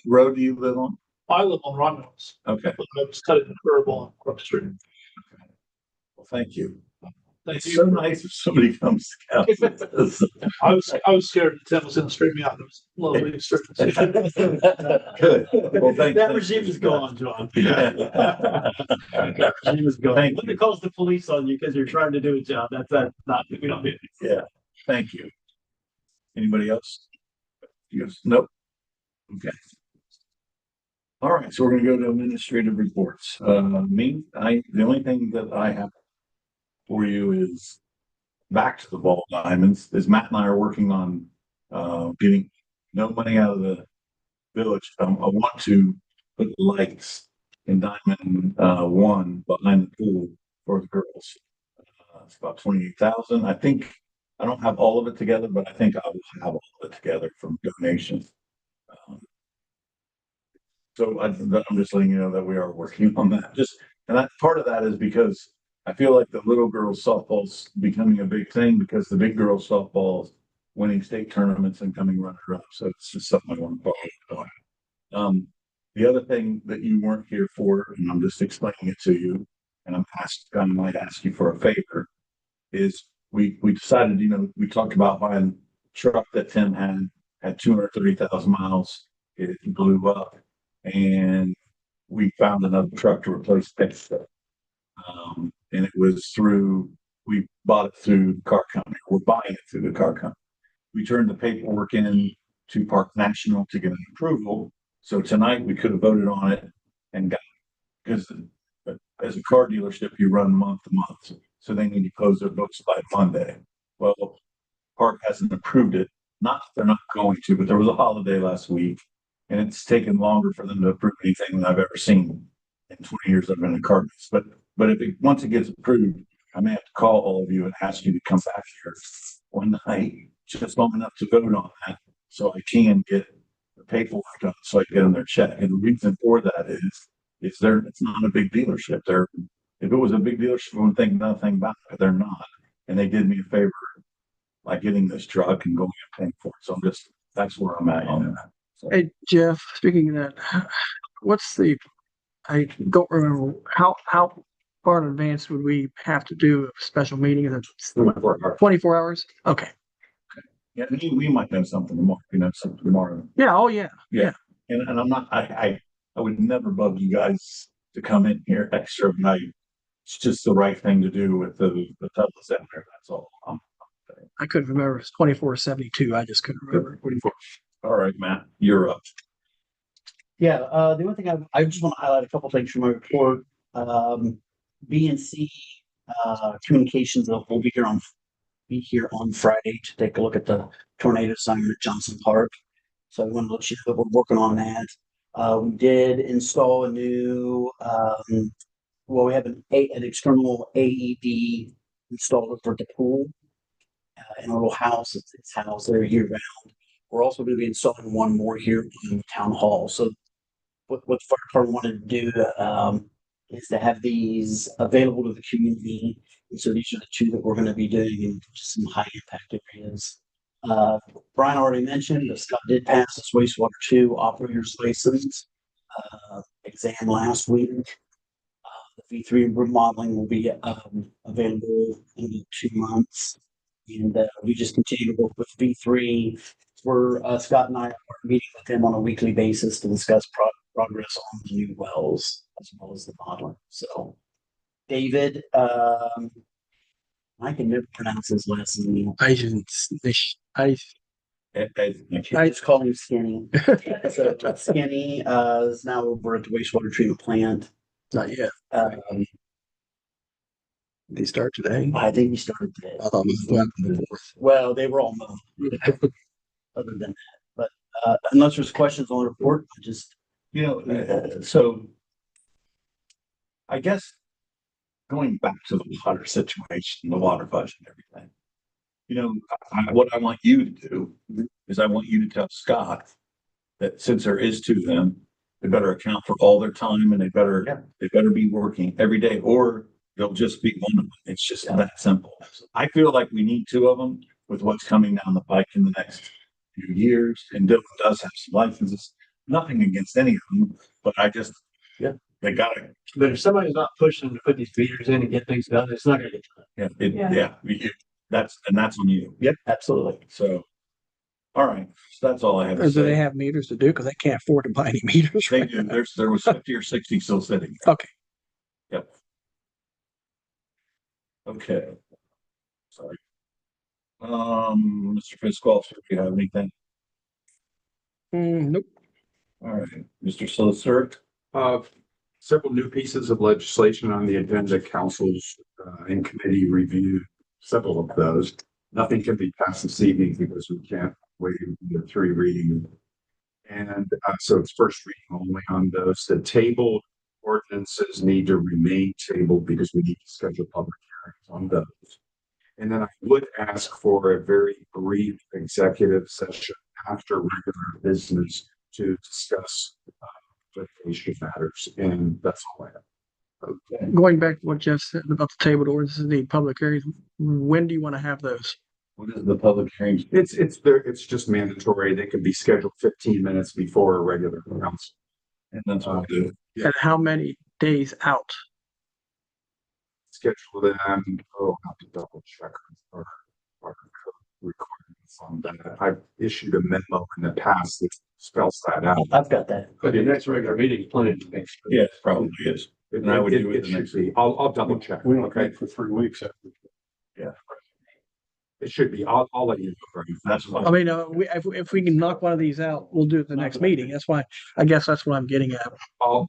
road do you live on? I live on Romulus, Okay, but I was cutting the curb on Brook Street. well, thank you. Thank It's you. so nice if somebody comes to council. I was scared that Tim was going to straighten me out. It was a little bit straight. Good. Well, That regime is gone, John. That regime is gone. Thank When it calls the police on you because you're trying to do a job, that's not, we don't do it. Yeah, thank you. Anybody else? Yes, nope. Okay. All right, so we're gonna go to administrative reports. The only thing that I have for you is back to the ball diamonds, is Matt and I are working on getting no money out of the village. I want to put lights in Diamond 1 behind the pool for the girls. It's about 28,000. I think I don't have all of it together, but I think I will have all of it together from donations. So I'm just letting you know that we are working on that. And that part of that is because I feel like the little girls softball's becoming a big thing because the big girls softball's winning state tournaments and coming runner up. So it's just something I want to follow on. The other thing that you weren't here for, and I'm just explaining it to you, and I might ask you for a favor, is we decided, we talked about buying a truck that Tim had 230,000 miles. It blew up, and we found another truck to replace that. And it was we bought it through the car company. We're buying it through the car company. We turned the paperwork in to Park National to get an approval. So tonight we could have voted on it and got, because as a car dealership, you run month to month. So they need to close their books by Monday. Well, Park hasn't approved it. Not that they're not going to, but there was a holiday last week, and it's taken longer for them to approve anything than I've ever seen in 20 years I've been in car business. But once it gets approved, I may have to call all of you and ask you to come back here one night, just long enough to vote on that, so I can get the paperwork done, so I can get them their check. And the reason for that is it's not a big dealership. If it was a big dealership, I would think nothing about it, but they're not. And they did me a favor by getting this truck and going and paying for it. So that's where I'm at on that. So, Hey, Jeff, speaking of that, I don't remember how far in advance would we have to do a special meeting? Is it 24 hours? Okay. yeah, we might know something tomorrow. Yeah. Oh, yeah. Yeah. And I'm not, I would never bug you guys to come in here extra night. It's just the right thing to do with the fellas out there. That's all. I couldn't remember. It's 24/72. I just couldn't remember. 24. All right, Matt, you're up. Yeah, the only thing I just want to highlight a couple things from my report. BNC Communications will be here on Friday to take a look at the tornado sign at Johnson Park. So I want to let you know that we're working on that. We did install a new we have an external AED installed for the pool in a little house. It's housed there year round. We're also going to be installing one more here in the town hall. So what the fire department wanted to do is to have these available to the community. And so these are the two that we're going to be doing in some high impact areas. Brian already mentioned that Scott did pass his wastewater 2 operator's license exam last week. The V3 remodeling will be available in 2 months. And we just continue to work with V3. Scott and I are meeting with them on a weekly basis to discuss progress on the new wells as well as the modeling. So, David, I can never pronounce his last name. I just call him Skinny. So Skinny is now over at the wastewater treatment plant. Not yet. They start today. I think he started today. I thought it was the 4th. Well, they were all mown. Other than that, but Unless there's questions on the report, I just, So I guess going back to the water situation, the water budget and everything, what I want you to do is I want you to tell Scott that since there is two of them, they better account for all their time and they better be working every day or they'll just be one of them. It's just that simple. I feel like we need two of them with what's coming down the pike in the next few years. And Dylan does have some licenses. Nothing against any of them, but they gotta, But if somebody's not pushing to put these meters in and get things done, it's not gonna get done. that's on you. yep, absolutely. So, all right, so that's all I have to Or do they say. have meters to do? Because they can't afford to buy any meters. They right do. now. There was 50 or 60 still sitting. Okay. Yep. Okay. Sorry. Mr. Fiscal, do you have anything? Nope. All right, Mr. Solicitor. Several new pieces of legislation on the agenda. Council's and committee review several of those. Nothing can be passed this evening because we can't wait the three reading. And so it's first reading only on those. The tabled ordinances need to remain tabled because we need to schedule public hearings on those. And then I would ask for a very brief executive session after regular business to discuss litigation matters, and that's all I have. Okay. Going back to what Jeff said about the table orders and the public hearings, when do you want to have those? What is the public hearing? It's just mandatory. They can be scheduled 15 minutes before a regular council. And that's what we'll do. Yeah. And how many days out? Schedule them. Oh, I have to double check our requirements on that. I've issued a memo in the past that spells that out. I've got that. But the next regular meeting is planned to make sure. Yeah, it probably is. And I would do it the should next be. I'll double check. We don't pay for 3 weeks. Yeah. It should be. I'll let you know. That's fine. I mean, if we can knock one of these out, we'll do it the next meeting. That's why, I guess that's what I'm getting at. I'll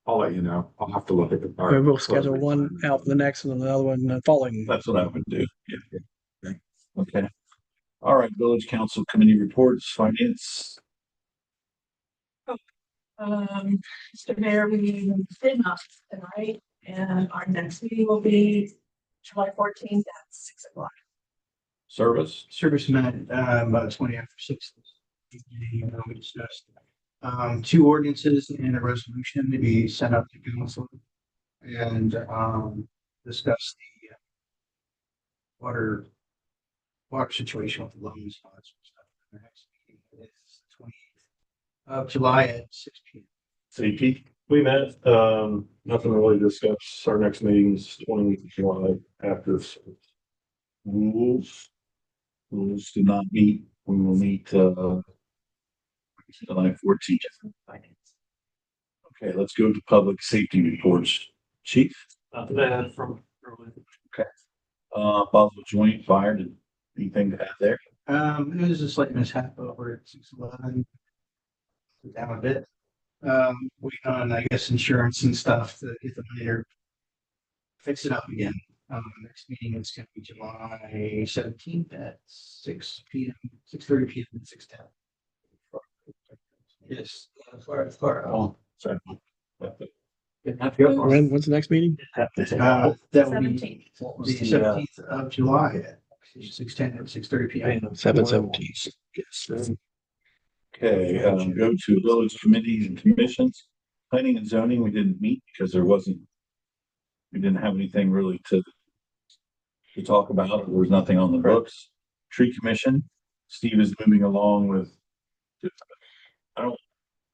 let you know. I'll have to look at the. We'll schedule one out for the next and then the other one the following. That's what I would do. Yeah. Okay. All right, village council committee reports, finance. Mr. Mayor, we did not tonight, and our next meeting will be July 14th at 6 o'clock. Service. Servicemen, about 20 after 6. We discussed 2 ordinances and a resolution to be sent up to council and discuss the water situation with the loans and all that sort of stuff. The next meeting is the 28th of July at 6 p.m. CP. We met, nothing really to discuss. Our next meeting is 20th of July after. Rules do not meet. We will meet July 14th. Okay, let's go to public safety reports. Chief. That from. Boswell Joint Fire, did anything to add there? It was a slight mishap over at 611. Down a bit. Waiting on, I guess, insurance and stuff to get the money to fix it up again. Next meeting is going to be July 17th at 6 p.m., 6:30 p.m. and 6:10. Yes, far. Oh, sorry. When's the next meeting? That will be 17th. the 17th of July at 6:10 and 6:30 p.m. 7/17. Okay, go to village committees and commissions. Planning and zoning, we didn't meet because we didn't have anything really to talk about. There was nothing on the books. Tree commission, Steve is moving along with,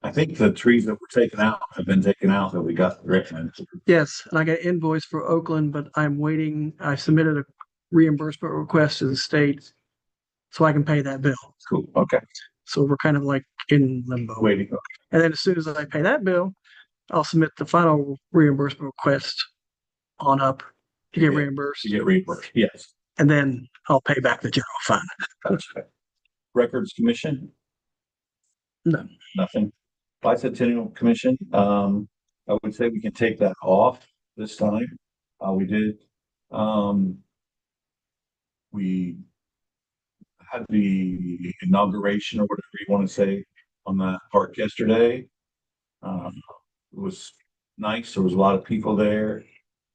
I think the trees that were taken out have been taken out that we got recommended. Yes, and I got an invoice for Oakland, but I'm waiting. I submitted a reimbursement request to the state so I can pay that bill. Cool, okay, So we're kind of like in limbo. waiting. And then as soon as I pay that bill, I'll submit the final reimbursement request on up to get reimbursed. To get reimbursed, yes. And then I'll pay back the general fund. That's right. Records commission, No. nothing. Bicentennial commission, I would say we can take that off this time. We did. We had the inauguration or whatever you want to say on that park yesterday. It was nice. There was a lot of people there.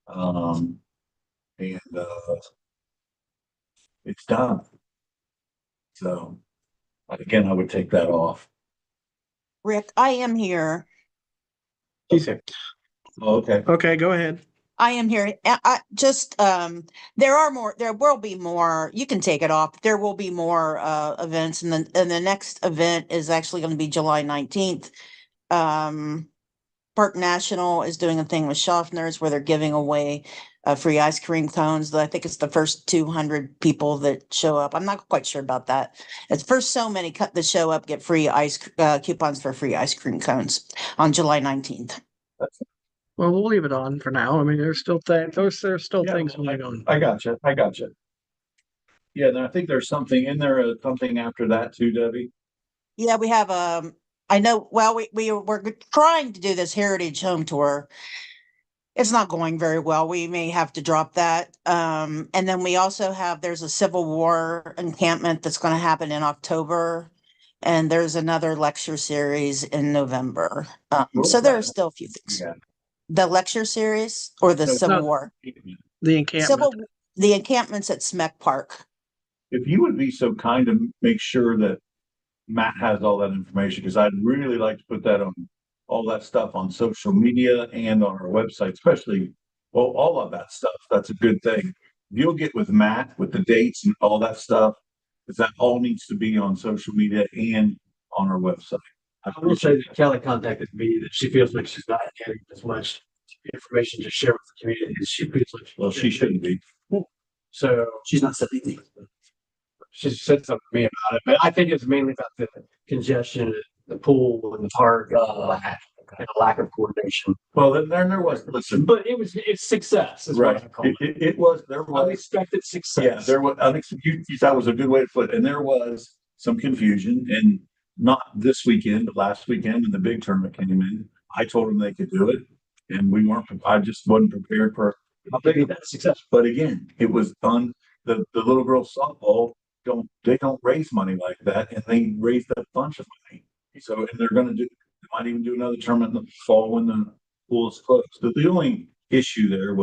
And it's done. So again, I would take that off. Rick, I am here. She said, Oh, okay. okay, go ahead. I am here. I just there will be more. You can take it off. There will be more events, and the next event is actually going to be July 19th. Park National is doing a thing with Schaffner's where they're giving away free ice cream cones. I think it's the first 200 people that show up. I'm not quite sure about that. It's first so many that show up get free coupons for free ice cream cones on July 19th. Well, we'll leave it on for now. I mean, there's still there's still Yeah, things well, going on. I gotcha. I gotcha. Yeah, then I think there's something in there, something after that too, Debbie. Yeah, we have I know. Well, we're trying to do this heritage home tour. It's not going very well. We may have to drop that. And then we also have there's a Civil War encampment that's going to happen in October, and there's another lecture series in November. So there are still a few things. Yeah. The lecture series or the No, Civil no. War. The encampment. The encampments at Smek Park. If you would be so kind to make sure that Matt has all that information, because I'd really like to put that on all that stuff on social media and on our website, especially, well, all of that stuff. That's a good thing. You'll get with Matt with the dates and all that stuff, because that all needs to be on social media and on our website. I will say that Kelly contacted me that she feels like she's not getting as much information to share with the community as she feels like. Well, she shouldn't be. So She's not said anything. she said something to me about it, but I think it's mainly about the congestion, the pool and the park, and a lack of coordination. Well, then there was, listen, But it's success. Is right. What I call it. It was, there was. Unexpected success. Yeah, there was, that was a good way to put it. And there was some confusion, and not this weekend, but last weekend when the big tournament came in, I told them they could do it. And we weren't, I just wasn't prepared for How big is that success? But again, it was fun. The little girls softball they don't raise money like that, and they raised a bunch of money. So, and they might even do another tournament in the fall when the pool is closed. The only issue there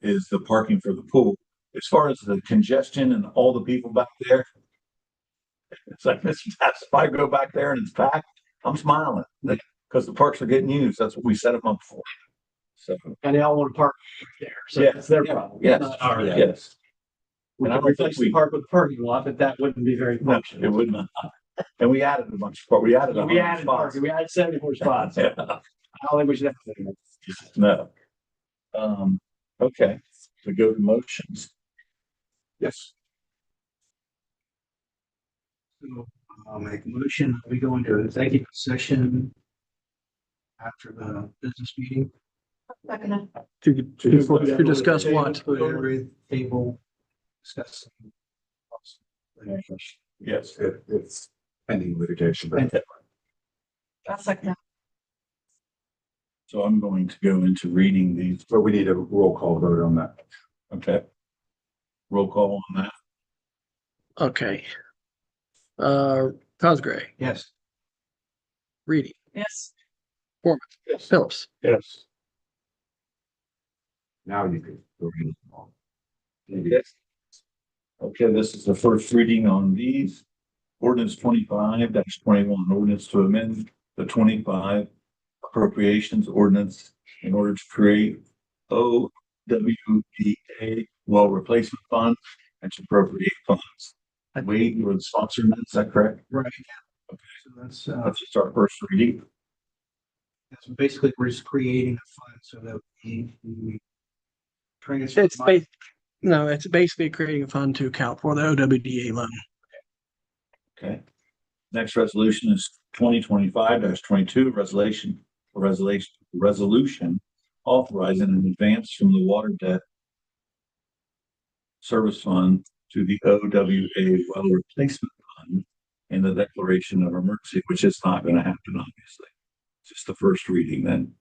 is the parking for the pool. As far as the congestion and all the people back there, it's like if I go back there and it's packed, I'm smiling because the parks are getting used. That's what we set them up for. So, And they all want to park there. So yeah, that's their problem. Yes, Not ours. yes. We And I could don't replace think the park with a parking lot, but that wouldn't be very No, functional. it would not. And we added a bunch of, we added 100 spots. parking. We added 74 spots. Yeah, I don't think we should have that anymore. no. Okay, so go to motions. Yes. So I'll make a motion. We go into executive session after the business meeting. To discuss what? Put every table, discuss. Yes. It's pending litigation. That's like, So I'm going to go into reading these. But we need a roll call vote on that. Okay. Roll call on that. Okay. Cosgray, Yes. Reedy, yes. Yes. Phillips, Yes. Now you can go in. Okay. Okay, this is the first reading on these. Ordinance 25-21, ordinance to amend the 25 appropriations ordinance in order to create OWDA well replacement fund and to appropriate funds. Wade, you were the sponsor, of that, is that correct? Right. Okay. So That's just our first reading. that's basically we're just creating a fund so that we transfer. it's basically creating a fund to account for the OWDA loan. Okay. Next resolution is 2025-22, resolution authorizing an advance from the water debt service fund to the OWA well replacement fund in the declaration of emergency, which is not going to happen, obviously. It's just the first reading then.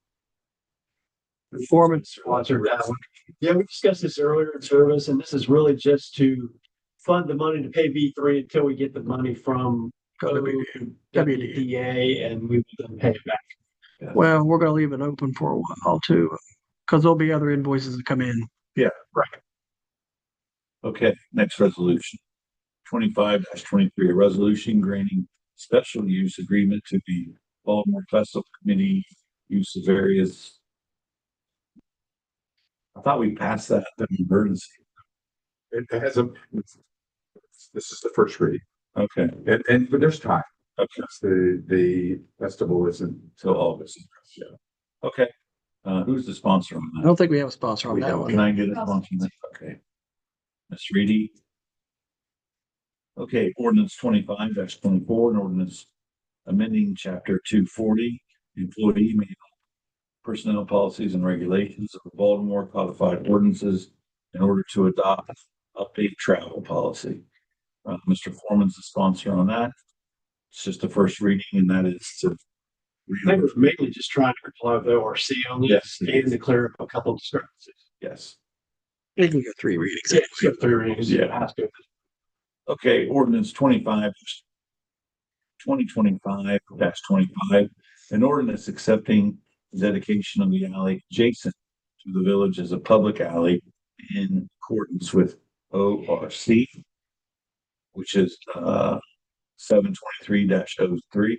Performance sponsored that one. Yeah, we discussed this earlier in service, and this is really just to fund the money to pay V3 until we get the money from WDA and we will then pay it back. Well, we're gonna leave it open for a while too, because there'll be other invoices that come in. Okay, next resolution. 25-23, a resolution granting special use agreement to the Baltimore Festival Committee use of various. I thought we passed that in emergency. It has a, this is the first reading, Okay, but there's time. okay, Because the festival isn't till August. Yeah. Okay, who's the sponsor on I that? don't think we have a sponsor on We that don't. one. Can I get a sponsor on that? Okay. Ms. Reedy. Okay, ordinance 25-24, an ordinance amending chapter 240, employee manual, personnel policies and regulations of the Baltimore codified ordinances in order to adopt update travel policy. Mr. Foreman's the sponsor on that. It's just the first reading, and that is to. I think we're mainly just trying to comply with ORC on this and to clear up a couple of discrepancies. Yes. You can get 3 readings. Yeah, it's got 3 readings. Yeah. It has to. Okay, ordinance 2025-25, an ordinance accepting dedication of the alley adjacent to the village as a public alley in accordance with ORC, which is 723-03,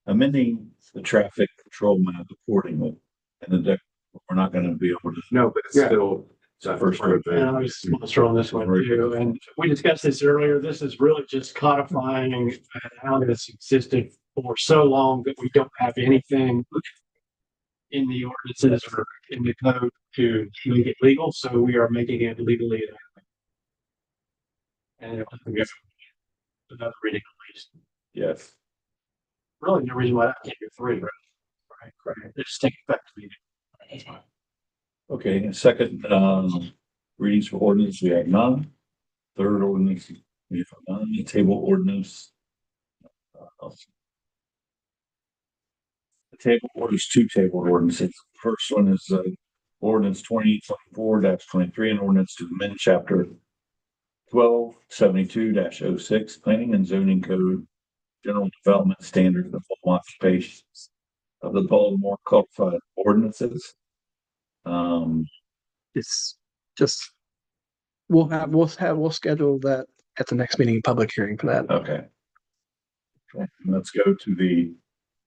amending the traffic control map accordingly. And we're not going to be able to. No, but it's still. The first part of And I was sponsor on this one too. And we discussed this earlier. This is really just codifying an alley that's existed for so long that we don't have anything in the ordinances or in the code to make it legal. So we are making it legally. And it'll have to go another reading at least. Yes. Really, no reason why that can't be 3, right? Right. They just take effect immediately. Okay, and second, readings for ordinance, we have none. Third ordinance, we have none. Table ordinance. The table orders 2 table ordinances. First one is, ordinance 2024-23, an ordinance to amend chapter 1272-06, planning and zoning code, general development standards of home occupations of the Baltimore codified ordinances. It's just, we'll schedule that at the next meeting, public hearing for that. Okay. Okay, let's go to the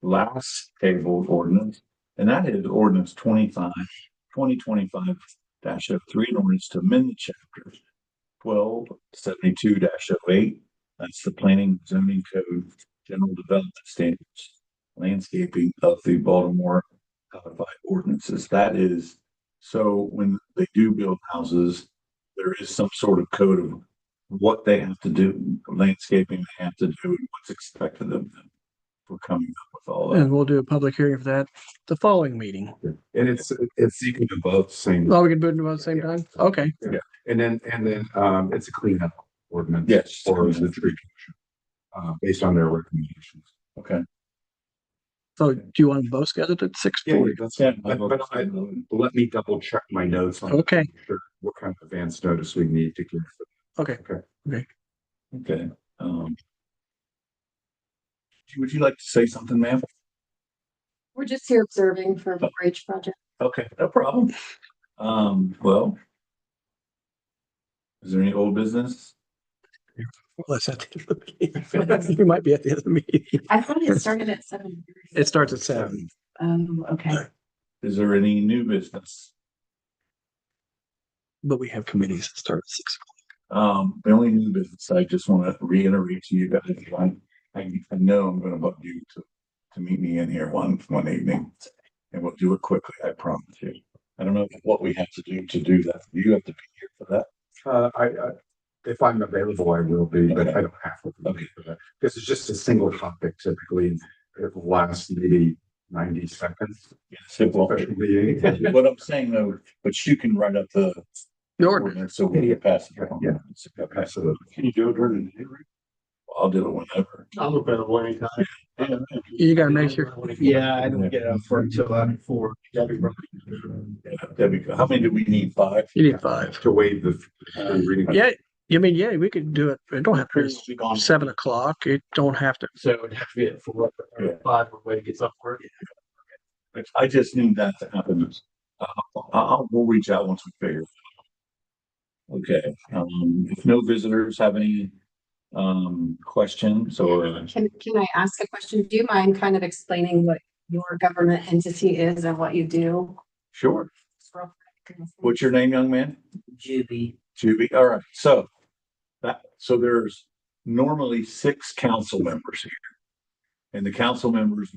last table ordinance, and that is ordinance 2025-03, an ordinance to amend the chapter 1272-08. That's the planning zoning code, general development standards, landscaping of the Baltimore codified ordinances. That is, so when they do build houses, there is some sort of code of what they have to do, landscaping they have to do, and what's expected of them. We're coming up with all that. And we'll do a public hearing for that the following meeting. And it's seeking to both same. Oh, we can do it at the same time? Okay. Yeah. And then it's a cleanup ordinance. Yes. For the tree commission, based on their recommendations. Okay. So do you want them both scheduled at 6:40? Let me double check my notes on. Okay. Sure what kind of advance notice we need to give. Okay. Okay. Would you like to say something, ma'am? We're just here observing for a 4-H project. Okay, no problem. Well, is there any old business? Well, that's at the end of the meeting. We might be at the end of the meeting. I thought it started at 7. It starts at 7. Okay. Is there any new business? But we have committees that start at 6 o'clock. The only new business, I just want to reiterate to you guys, I know I'm going to bug you to meet me in here one evening, and we'll do it quickly. I promise you. I don't know what we have to do that. You have to be here for that. If I'm available, I will be, but I don't have to be for that. This is just a single topic typically. It will last maybe 90 seconds. Yes, it will. What I'm saying though, but you can write up the ordinance so we can pass it on. Yeah, absolutely. Can you do it during the day? I'll do it whenever. I'm available anytime. You gotta make sure. Yeah, I don't get up for until after 4. Debbie, how many do we need? 5? You need 5. To waive the reading. Yeah, I mean, yeah, we could do it. It don't have to Chris will be be gone. 7 o'clock. It don't have to. So it'd have to be at 4 or 5 when it gets off work. I just need that to happen. We'll reach out once we figure it out. Okay, if no visitors have any, questions or, Can I ask a question? Do you mind kind of explaining what your government entity is and what you do? sure. What's your name, young man? Juby. Juby. All right. So there's normally 6 council members here. And the council members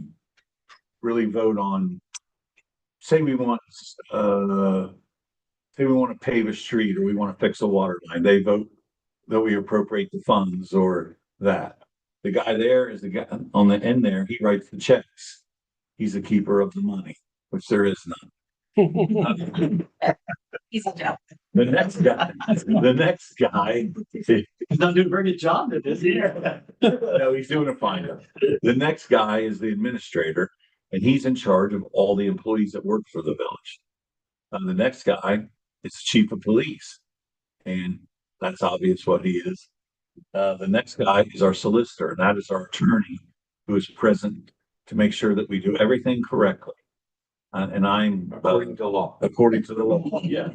really vote on, say we want to pave a street or we want to fix a water line. They vote that we appropriate the funds or that. The guy there is the guy on the end there. He writes the checks. He's the keeper of the money, which there is none. He's a joke. The next guy, He's not doing a very good job at this here. no, he's doing a fine job. The next guy is the administrator, and he's in charge of all the employees that work for the village. The next guy is the chief of police, and that's obvious what he is. The next guy is our solicitor, and that is our attorney who is present to make sure that we do everything correctly. And I'm according to the law. According to the law, yes.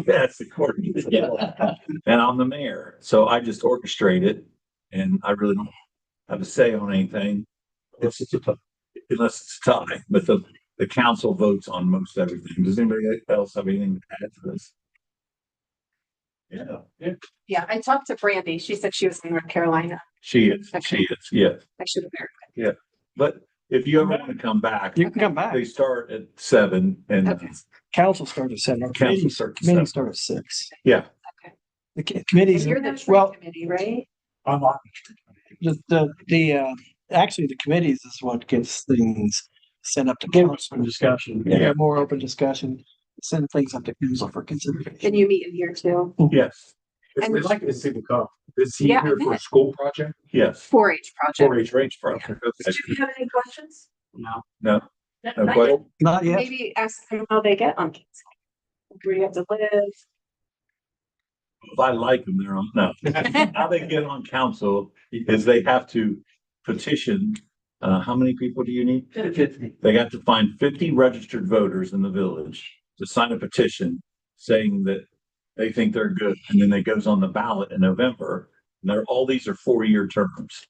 Yes, according to the law. And I'm the mayor, so I just orchestrate it, and I really don't have a say on anything. Unless it's a tie, but the council votes on most everything. Does anybody else have anything to add to this? Yeah, Yeah, I talked to Brandy. She said she was in North Carolina. she is, yes. I should have verified. But if you ever want to come back, You can come back. they start at 7 and Okay. Council starts at 7. Our council committees starts at committees 7. start at 6. Yeah, The committees. And you're the tree Well, committee, right? I'm on actually the committees is what gets things sent up to council. Discussion. Yeah, more open discussion. Send things up to council for consideration. And you meet in here too. yes, And We'd like to see the come. Is he Yeah, I here for a bet. school project? yes. 4-H project. 4-H project. Did you have any questions? No. No, Not no yet. question. Not yet. Maybe ask them how they get on council. Where you have to live. If I like them, they're on, no. How they get on council is they have to petition, how many people do you need? 50. They got to find 50 registered voters in the village to sign a petition saying that they think they're good. And then it goes on the ballot in November. And all these are 4-year terms.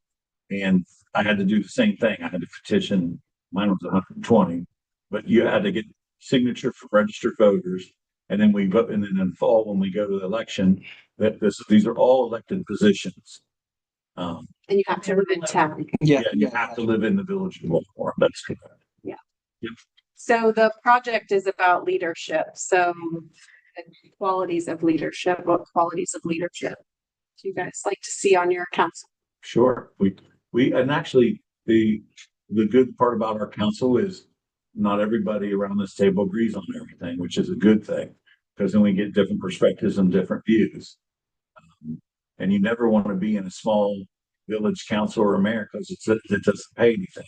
And I had to do the same thing. I had to petition, mine was 120, but you had to get signature from registered voters. And then we vote, and then in fall, when we go to the election, these are all elected positions. And you have to live in town. Yeah. You have to live in the village of Baltimore. That's correct. So the project is about leadership. So qualities of leadership, what qualities of leadership do you guys like to see on your council? Sure. And actually the good part about our council is not everybody around this table agrees on everything, which is a good thing, because then we get different perspectives and different views. And you never want to be in a small village council or mayor because it doesn't pay anything.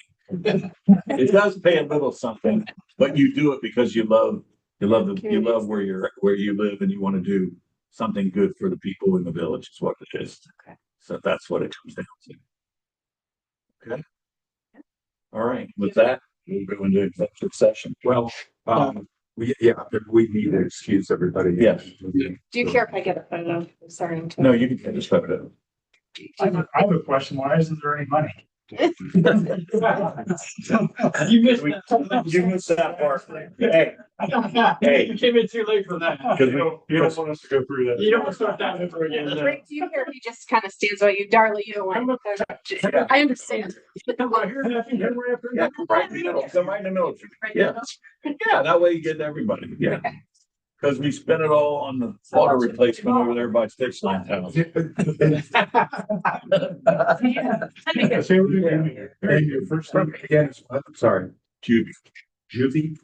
It does pay a little something, but you do it because you love where you live and you want to do something good for the people in the village is what it is. Okay. So that's what it comes down to. Okay. All right. With that, we'll go into executive session. Well, we need to excuse everybody. Yes. Do you care if I get a photo? I'm sorry. No, you can just put it. I have a question. Why isn't there any money? You missed that part. Hey, you came in too late for that. Because You don't want us to go through that. You don't want to start that over again. Rick, do you care if he just kind of stands by you? Darla, you don't want to. I understand. Yeah, right in the middle. Come right in the middle. Yeah. Yeah, that way you get everybody. Yeah. Because we spent it all on the water replacement over there by Stitch Line House. Your first name again is what? I'm sorry. Judy. Juvie?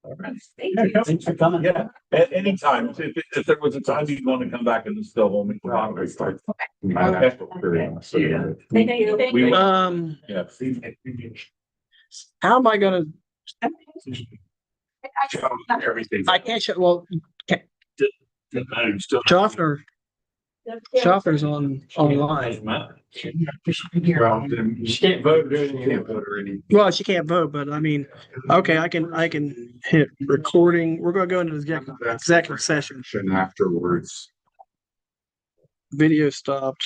All right. Thanks for coming. Yeah, at any time. If there was a time you'd want to come back and still hold me. My national period. So, Yeah. Thank you. We, Um, yeah. how am I gonna, Everything. I can't show, well, Doesn't matter, you still. Schaffner, Schaffner's online. Doesn't matter. Well, then She can't vote, do you anything. can't vote or anything. Well, she can't vote, but I mean, okay, I can hit recording. We're gonna go into executive session. Afterwards. Video stopped.